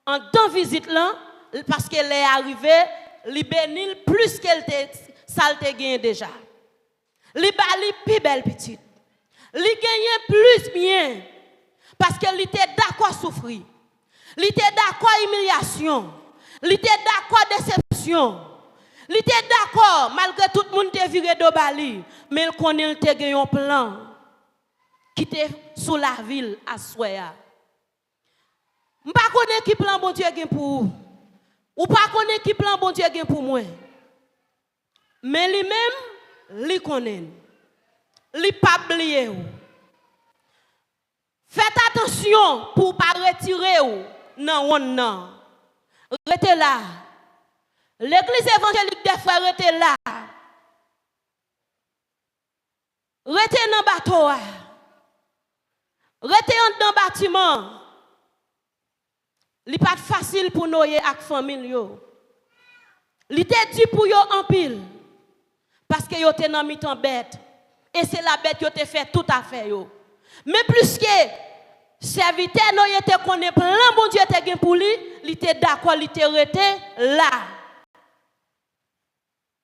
en temps visite là, parce qu'elle est arrivée, li bénit plus qu'elle te salte gagné déjà. Li bali plus belle petite. Li gagne plus bien parce qu'elle était d'accord souffrir. Li était d'accord humiliation. Li était d'accord déception. Li était d'accord malgré tout le monde te viré de bali, mais elle connaît te gagne un plan qui était sous la ville à Soya. M'pa connaît qui plan bon Dieu gagne pour vous. Ou pas connaît qui plan bon Dieu gagne pour moi. Mais lui-même, lui connaît. Lui pas oublier. Faites attention pour pas retirer ou non. Restez là. L'église évangélique des frères restez là. Restez dans le bateau. Restez dans le bâtiment. Ce n'est pas facile pour nous avec la famille. Il te dit pour vous en pile. Parce que vous êtes dans mi-temps bête. Et c'est la bête qui te fait tout à fait. Mais plus que serviteur, nous te connaît plein bon Dieu te pour lui, il était d'accord, il était resté là.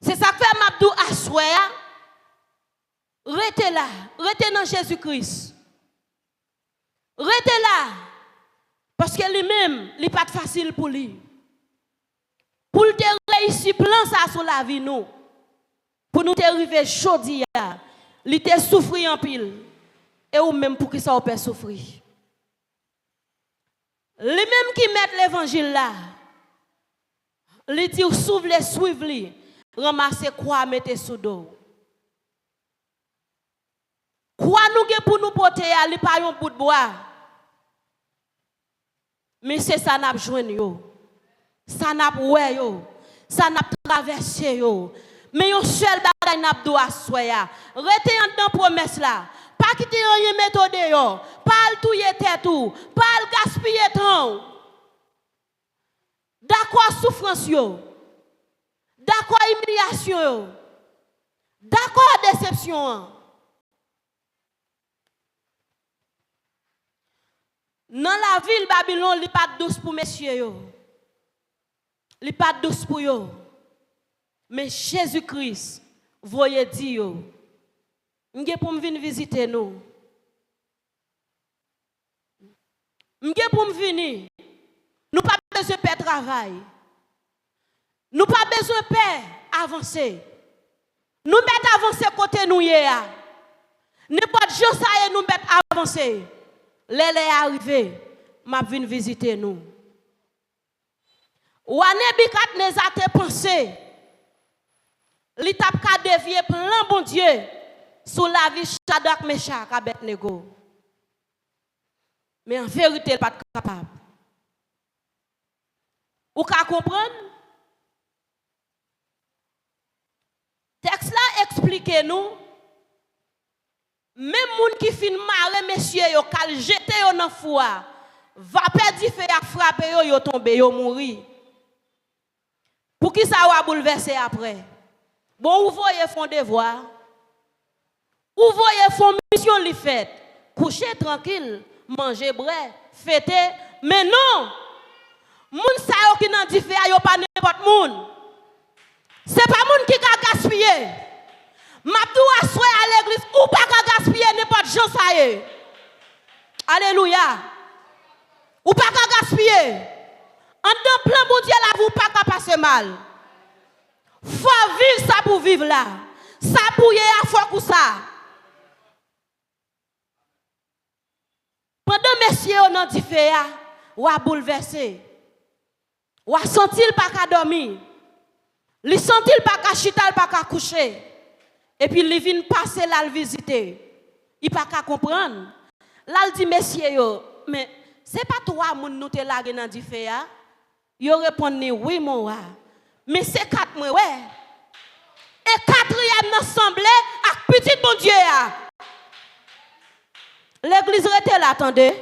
C'est ça que fait Mabdou Assoya. Restez là, restez dans Jésus-Christ. Restez là. Parce que lui-même, il n'est pas facile pour lui. Pour te réussir plan ça sur la vie, nous. Pour nous te arriver chaud, il te souffrir en pile. Et ou même pour qui ça peut souffrir. Les mêmes qui mettent l'évangile là, les dit s'ouvre les suivre, ramasser quoi, mettez sous dos. Quoi nous pour nous porter à li pas un bout de bois. Mais c'est ça n'a besoin yo. Ça n'a ouais yo. Ça n'a traversé yo. Mais yon seul bagay n'a do assoya. Rete en dans promesse là. Pas quitter rien méthode yo. Pas le touyer tête ou, pas le gaspiller temps. D'accord souffrance yo. D'accord humiliation yo. D'accord déception. Dans la ville Babylone, il n'est pas douce pour messieurs. Il n'est pas douce pour eux. Mais Jésus-Christ, voyez dire, m'gé pour me venir visiter nous. M'gé pour me venir. Nous pas besoin de faire travail. Nous pas besoin de faire avancer. Nous mettre avancer côté nous hier. N'importe jour ça y est nous mettre avancer. L'elle est arrivée, m'a venu visiter nous. Wane bikat ne a te pensé. Li tap ka dévier plein bon Dieu sous la vie Shadrach, Meshach, Abednego. Mais en vérité, il n'est pas capable. Ou ka comprendre? Texte là explique nous. Même moun qui fin marre messieurs yo kal jeté yo nan foua va perdre feu ak frapper yo tombe yo mouri. Pour qui ça va bouleverser après? Bon, ou voyez font devoir. Ou voyez font mission li fait. Coucher tranquille, manger bré, fêter, mais non. Moun sa yo qui nan di fè yo pas n'importe moun. C'est pas moun qui ka gaspiller. Mabdou assoye à l'église ou pas qu'à gaspiller n'importe gens ça y est. Alléluia. Ou pas qu'à gaspiller. En dans plein bon Dieu là vous pas qu'à passer mal. Faut vivre ça pour vivre là. Ça pour y à fois pour ça. Pendant messieurs on a dit fait ou a bouleversé. Ou a senti pas qu'à dormir. Li senti pas qu'à chita pas qu'à coucher. Et puis, il vient passer là, le visiter. Il n'a pas qu'à comprendre. Là, il dit, messieurs, mais ce n'est pas toi qui nous te lagué dans le fait. Il répond, oui, mon roi. Mais c'est 4 mois, ouais. Et 4e ensemble avec petit bon Dieu. L'église rete là, attendez.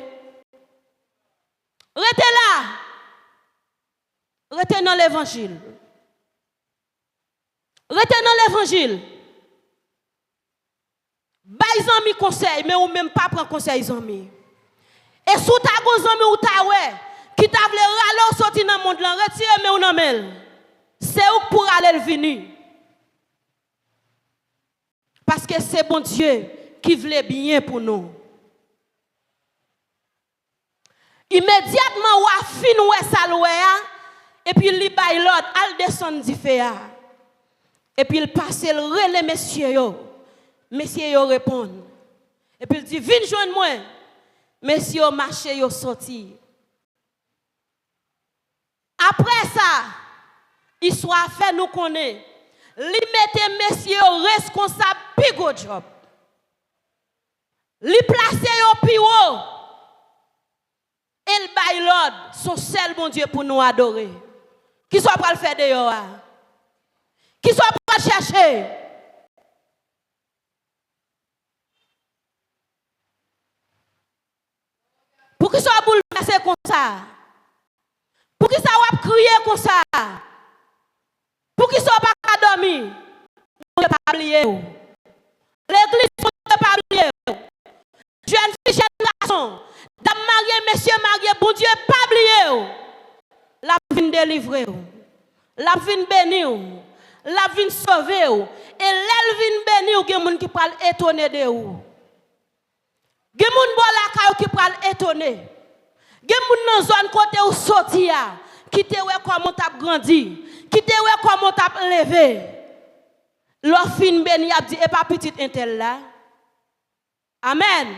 Rete là. Rete dans l'évangile. Rete dans l'évangile. Bay zami conseil, mais ou même pas prendre conseil zami. Et sous ta gon zami ou ta ouais, qui t'a vle râler sorti dans monde là, retire mais ou nan mel. C'est où pour aller le venir. Parce que c'est bon Dieu qui voulait bien pour nous. Immédiatement ou a fin ouais ça et puis il bay l'autre al descend di féa. Et puis il passe le relais messieurs yo. Messieurs yo répondent. Et puis il dit viens joindre moi. Messieurs marché yo sorti. Après ça, histoire fait nous connaît. Li mette messieurs responsable pi go job. Li place yo pi haut. El bay l'ordre, son seul bon Dieu pour nous adorer. Qui soit pour le faire de yo? Qui soit pour le chercher? Pour qui soit bouleversé comme ça? Pour qui soit wap crier comme ça? Pour qui soit pas dormir? On ne peut pas oublier. L'église ne peut pas oublier. Jeune fille, jeune garçon, dame mariée, monsieur marié, bon Dieu, pas oublier. La vine délivrer. La vine bénir. La vine sauver. Et l'elle vine bénir, il y a des gens qui parlent étonner de vous. Il y a des gens qui parlent étonner. Il y a des gens dans zone côté où sortir, qui te voient comment tu as grandi, qui te voient comment tu as levé. Leur fin béni a dit, et pas petite intel là. Amen.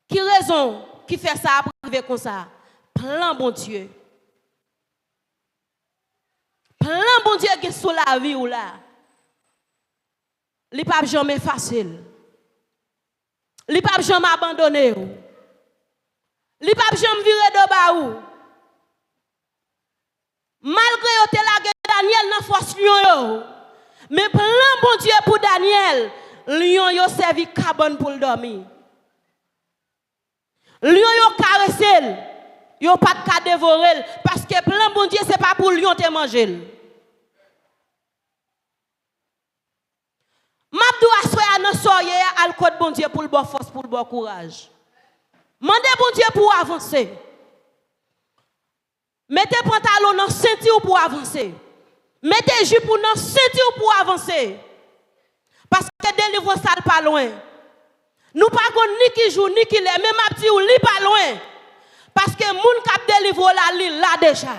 Qui raison qui fait ça après comme ça? Plan bon Dieu. Plan bon Dieu qui est sur la vie ou là. Il n'est pas jamais facile. Il n'est pas jamais abandonné. Il n'est pas jamais viré de bas ou. Malgré que la Daniel n'a force lion. Mais plan bon Dieu pour Daniel, lion yo servi cabane pour le dormir. Lion yo caressé, yo pas de dévorer parce que plan bon Dieu c'est pas pour lion te manger. Mabdou assoya nan soye al code bon Dieu pour le bon force pour le bon courage. Mandez bon Dieu pour avancer. Mettez pantalon dans ceinture pour avancer. Mettez jupe dans ceinture pour avancer. Parce que délivrance ça pas loin. Nous pas ni qui joue ni qui l'est, même abdi ou li pas loin. Parce que moun k'ap délivre la li là déjà.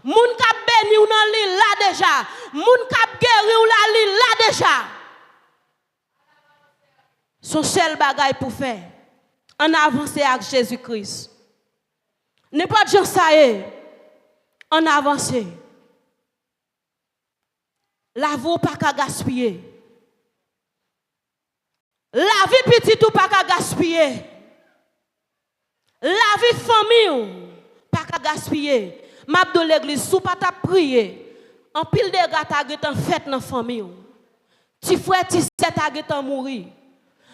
Moun k'ap béni ou nan li là déjà. Moun k'ap guéri ou la li là déjà. Son seul bagage pour faire en avancer avec Jésus-Christ. N'est pas de ça est en avancer. La vie pas qu'à gaspiller. La vie petite ou pas qu'à gaspiller. La vie famille pas qu'à gaspiller. M'a de l'église sous pas ta prier. En pile de gars ta en fête dans famille. Ti frère ti sœur ta mourir.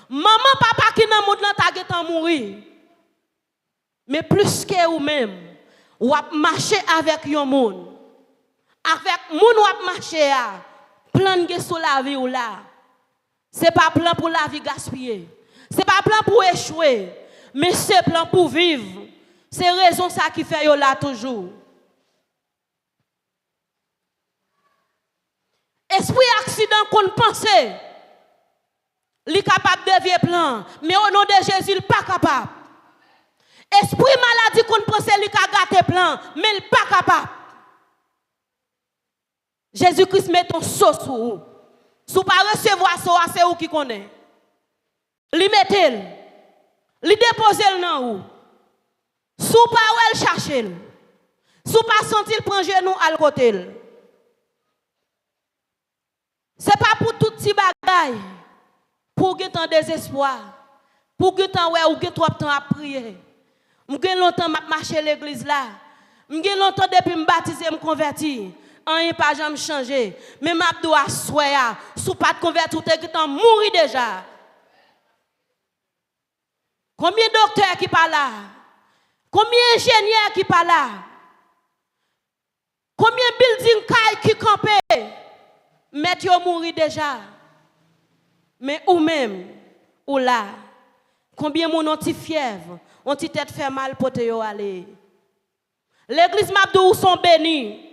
Maman papa qui dans monde là ta mourir. Mais plus que ou même ou marcher avec yon monde. Avec moun ou marcher a plan que sur la vie ou là. C'est pas plan pour la vie gaspiller. C'est pas plan pour échouer, mais c'est plan pour vivre. C'est raison ça qui fait yo là toujours. Esprit accident qu'on pense, il est capable de dévier plan, mais au nom de Jésus, il n'est pas capable. Esprit maladie qu'on pense, il est capable de plan, mais il n'est pas capable. Jésus-Christ met ton sceau sur vous. Si vous ne pas recevoir ça, c'est vous qui connaissez. Il met il dépose dans vous. Si vous ne pas chercher, si vous ne pas sentir prendre genou à côté. Ce n'est pas pour tout petit bagaille, pour que tu aies désespoir, pour que tu aies trop de temps à prier. Je suis longtemps à marcher à l'église là. M'gè longtemps depuis me baptiser, me convertir. Rien pas jamais changé. Mais m'a doit soya, sous pas de convertir, tu es mourir déjà. Combien de docteurs qui parlent là? Combien d'ingénieurs qui parlent là? Combien de buildings qui campent? Mais tu mourir déjà. Mais ou même, ou là, combien de gens ont fièvre, ont tête fait mal pour te aller. L'église Mabdou sont bénis.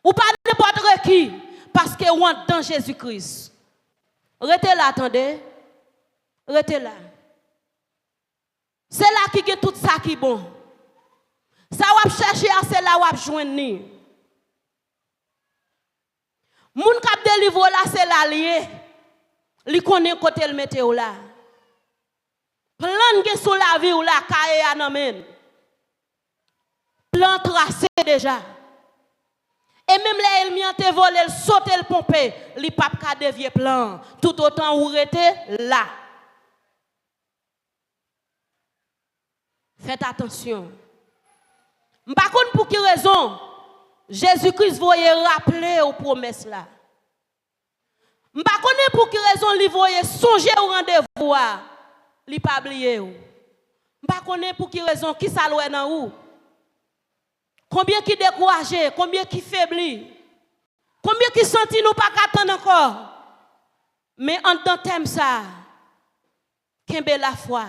Ou pas n'importe qui, parce que vous êtes dans Jésus-Christ. Restez là, attendez. Restez là. C'est là qui est tout ça qui est bon. Ça va chercher, c'est là où va joindre. Moun kap délivre là, c'est l'allié. Li connaît côté le météo là. Plan que sous la vie ou la kaye anamen. Plan tracé déjà. Et même là, il m'y a volé, il saute le pompé, il pas ka dévier plan. Tout autant où rete là. Faites attention. Par contre, pour quelle raison Jésus-Christ voyait rappeler aux promesses là. Par contre, pour quelle raison il voyait songer au rendez-vous là. Il pas oublié. Par contre, pour quelle raison qui ça loin dans où? Combien qui découragé, combien qui faiblit, combien qui sentit nous pas qu'attendre encore. Mais en tant thème ça, kembe la foi,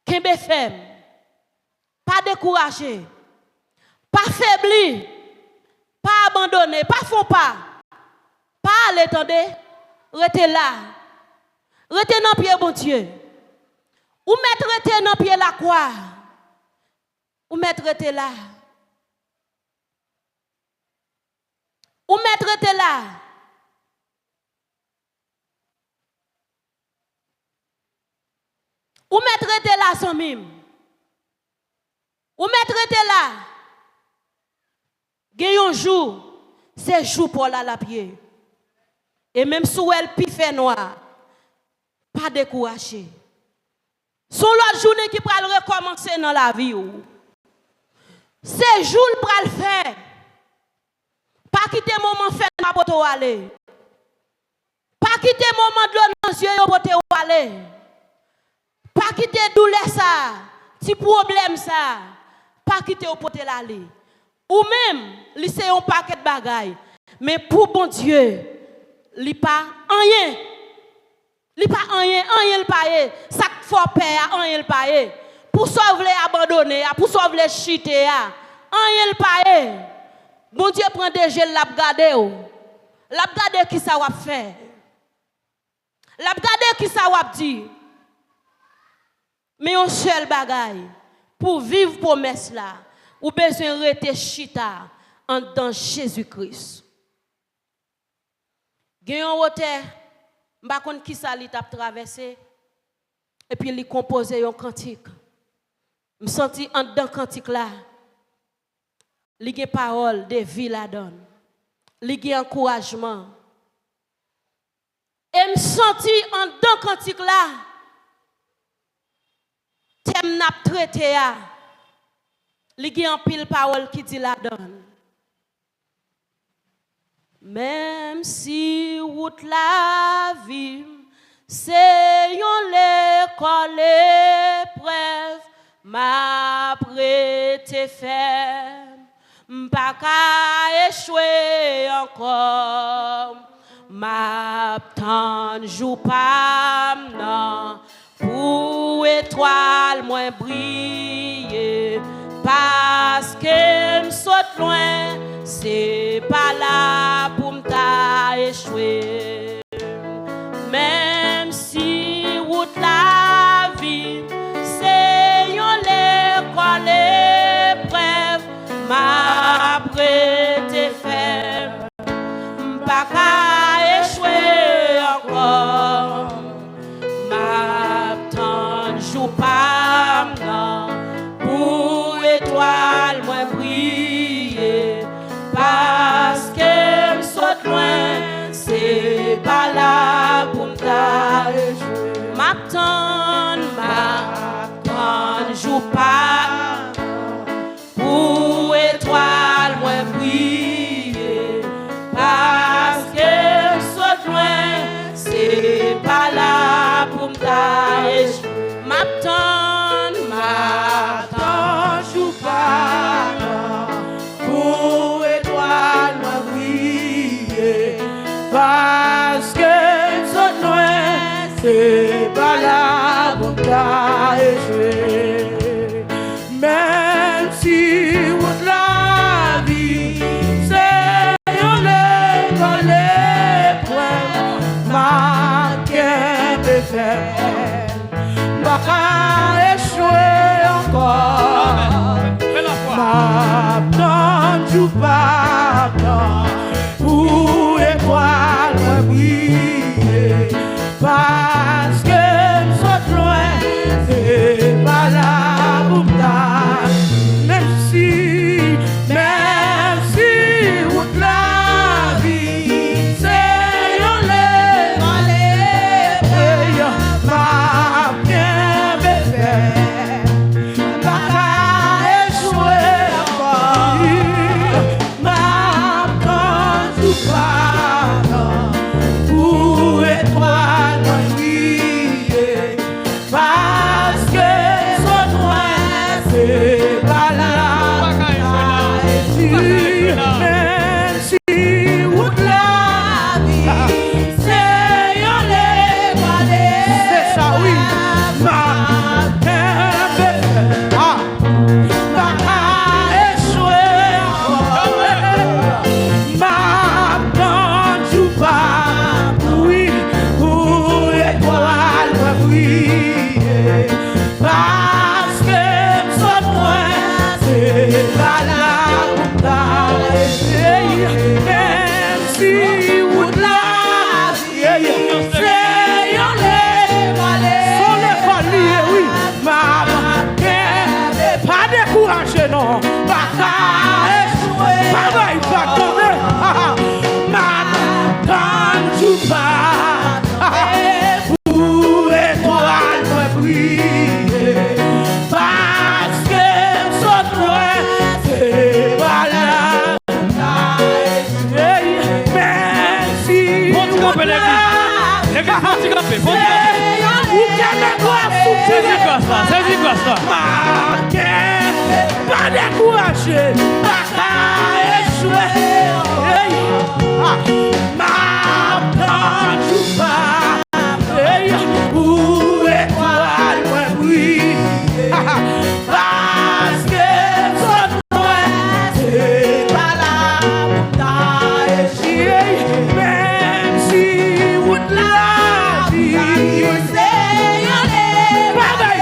kembe ferme, pas découragé, pas faibli, pas abandonné, pas font pas aller, attendez, restez là, restez dans pied bon Dieu, ou mettre restez dans pied la croix. Ou mettre était là. Ou mettre était là. Ou mettre était là sans mime. Ou mettre était là. Gayon jour, c'est jour pour la pied. Et même sous elle pifé noir, pas découragé. Son l'autre journée qui va recommencer dans la vie. C'est jour pour le faire. Pas quitter moment fait ma poto aller. Pas quitter moment de l'eau dans les yeux pour aller. Pas quitter douleur ça, petit problème ça. Pas quitter au pote aller. Ou même, li c'est un paquet de bagailles. Mais pour bon Dieu, li pas rien. Li pas rien le paye. Ça faut père, rien le paye. Pour ça vous voulez abandonner, pour ça vous voulez chiter, rien le paye. Bon Dieu prend des gels, l'a regarder. L'a regarder qui ça va faire. L'a regarder qui ça va dire. Mais un seul bagaille pour vivre promesse là, ou besoin rester chita en dans Jésus-Christ. Gayon wote, m'pa konn qui ça li t'a traversé et puis il composé un cantique. Me senti en dans cantique là. Li gen parole de vie la donne. Li gen encouragement. Et me senti en dans cantique là. Thème n'a traité a. Li gen en pile parole qui dit la donne. Même si route la vie c'est yon l'école épreuve m'a prêté ferme m'pas ka échouer encore m'a tant jou pas non pour étoile moins briller parce que me saute loin c'est pas là pour m'ta échouer même si route la vie c'est yon l'école épreuve m'a prêté ferme m'pas ka échouer encore m'a tant jou pas non pour étoile moins briller parce que me saute loin c'est Jou pas pour étoile moi briller parce que son nom c'est pas la bonté jouer même si toute la vie c'est on est dans les points ma qu'elle me fait ma qu'à échouer encore M'attends pardon pour étoile moi briller parce que nous loin c'est pas la bouteille même si toute la vie c'est on les aller m'a bien fait non, pas échouer, pas tomber, m'attends tu pas, pour étoile me briller, parce que son loin c'est pas là, merci. Bon, tu pas décourager, pas échouer. M'attends tu pas, où étoile moi briller, parce que son loin c'est pas la bouteille, même si toute la vie c'est aller pas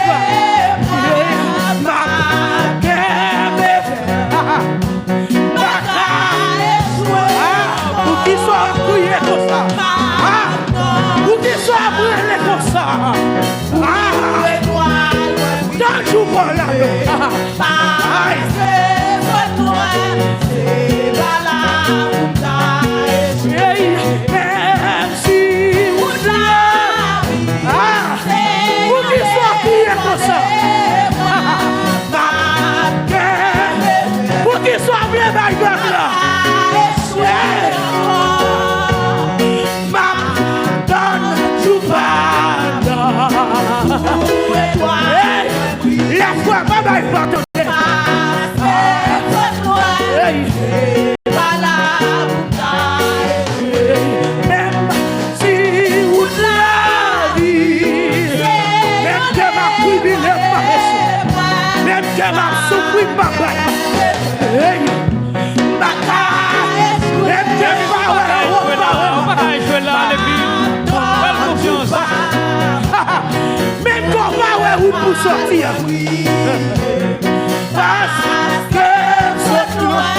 même quand va où pour sortir, parce que ce loin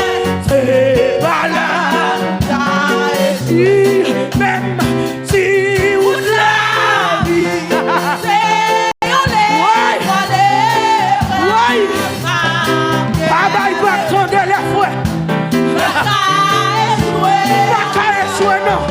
c'est pas là, même si où la vie c'est on est papa il va attendre les fouets, pas échouer non.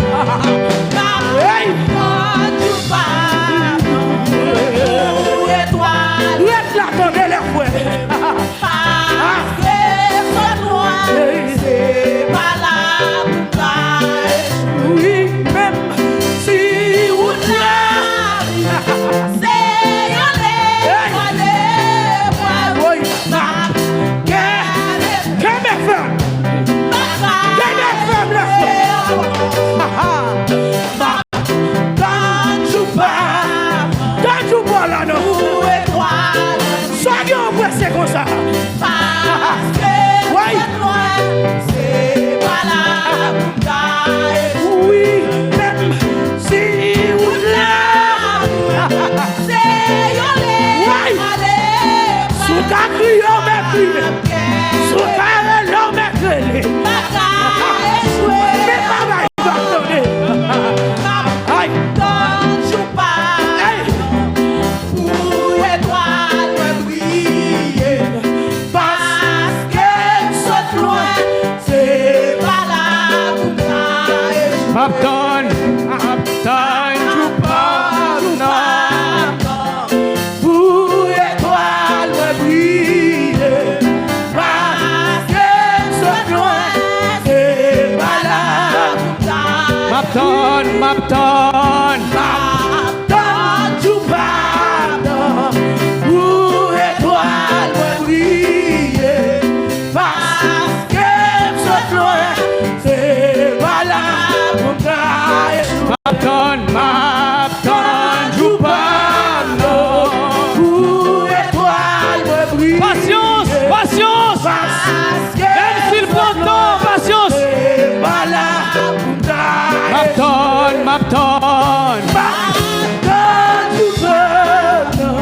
m'attend du pardon. Pour étoile me briller, parce que ce loin, c'est pas là. M'attend du pardon. Pour étoile me briller, parce que ce loin, c'est pas là. m'attend du pardon. Pour étoile me briller, Patience. parce que Même s'il prend temps, patience. c'est pas là. M'attend. du pardon.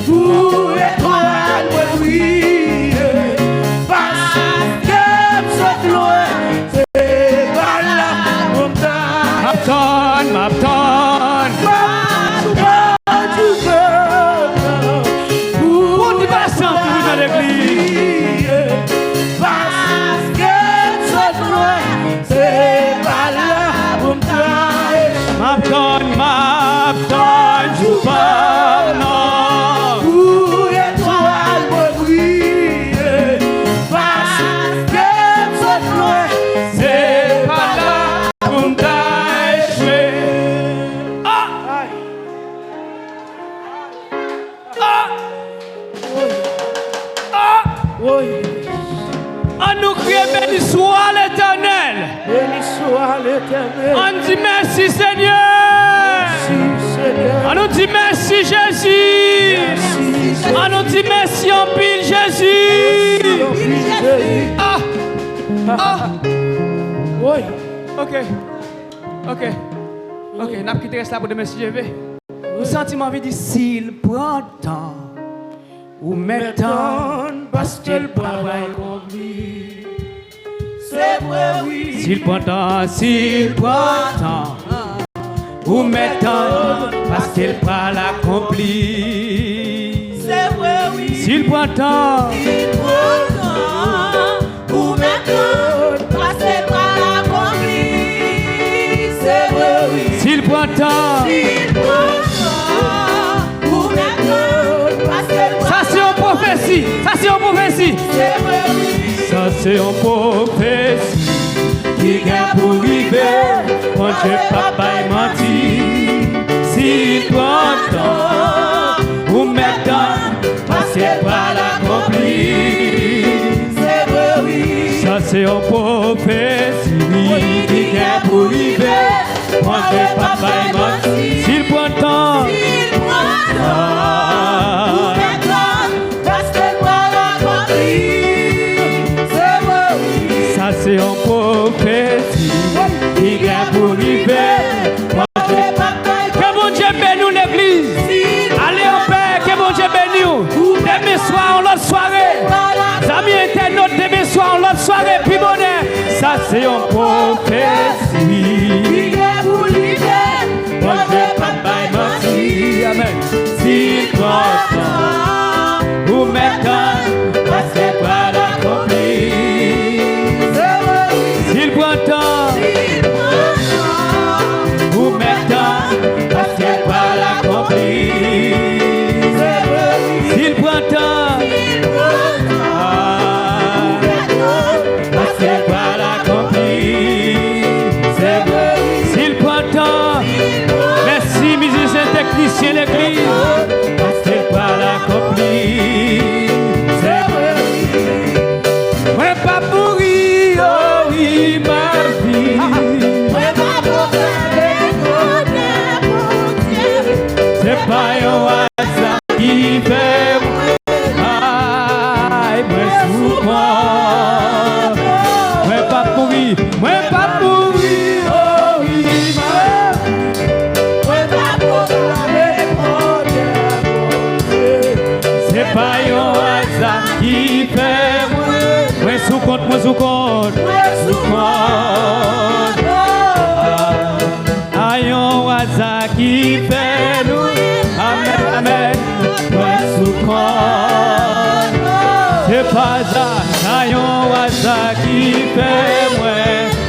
Pour étoile me briller, parce que ce loin, c'est pas là. M'attend. du pardon. Pour du patient pour dans l'église. Parce que ce loin, c'est pas là. M'attend du pardon. Pour étoile me briller, parce que ce loin, C'est pas là pour m'échouer. On nous crie béni soit l'Éternel. béni soit l'Éternel. On dit merci Seigneur. On nous dit merci Jésus. On nous dit merci en pile Jésus. Oui. Ok. N'a pas quitté reste là pour demain si je vais. Le sentiment veut dire s'il prend temps ou met temps parce qu'il travaille accompli. C'est vrai, oui. S'il prend temps ou met temps parce qu'il parle accompli. C'est vrai, oui. S'il prend temps Ou maintenant, passez par l'accompli. C'est vrai, oui. s'il prend temps, Ou maintenant, passez par ça c'est une prophétie. C'est vrai, oui. Ça c'est une prophétie qui vient pour arriver quand je papa est menti. S'il prend temps ou maintenant passer par l'accompli. C'est vrai, oui. Ça c'est une prophétie qui vient pour arriver quand je papa est menti. S'il prend temps, ça c'est une prophétie qui vient pour arriver. Que mon Dieu bénisse l'église. Allez en paix, que mon Dieu bénisse. Demain soir, l'autre soirée. Amis internautes, demain soir, l'autre soirée, puis bonheur. Ça c'est une prophétie. Moi je vais pas bailler merci. Amen. S'il prend temps, ou maintenant, passez par l'accompli. S'il prend temps, ou maintenant, passez par l'accompli. S'il prend temps, passez par l'accompli. S'il prend temps, merci musiciens techniciens l'église, passez par l'accompli. Ouais, pas pourri, oh oui, ma vie. C'est pas un hasard qui fait aïe, moi souvent. Ouais, pas pourri, oh oui, ma c'est pas un hasard qui fait moi sous compte, moi sous compte. Aïe, un hasard qui fait nous. Amen, amen. Moi sous compte. C'est pas hasard. Aïe, un hasard qui fait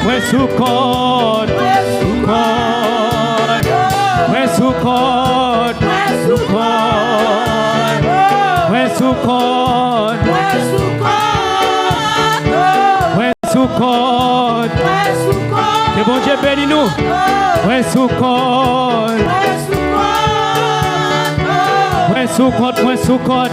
moi sous compte. Que bon Dieu bénisse nous. Ouais, sous compte. Ouais, sous compte.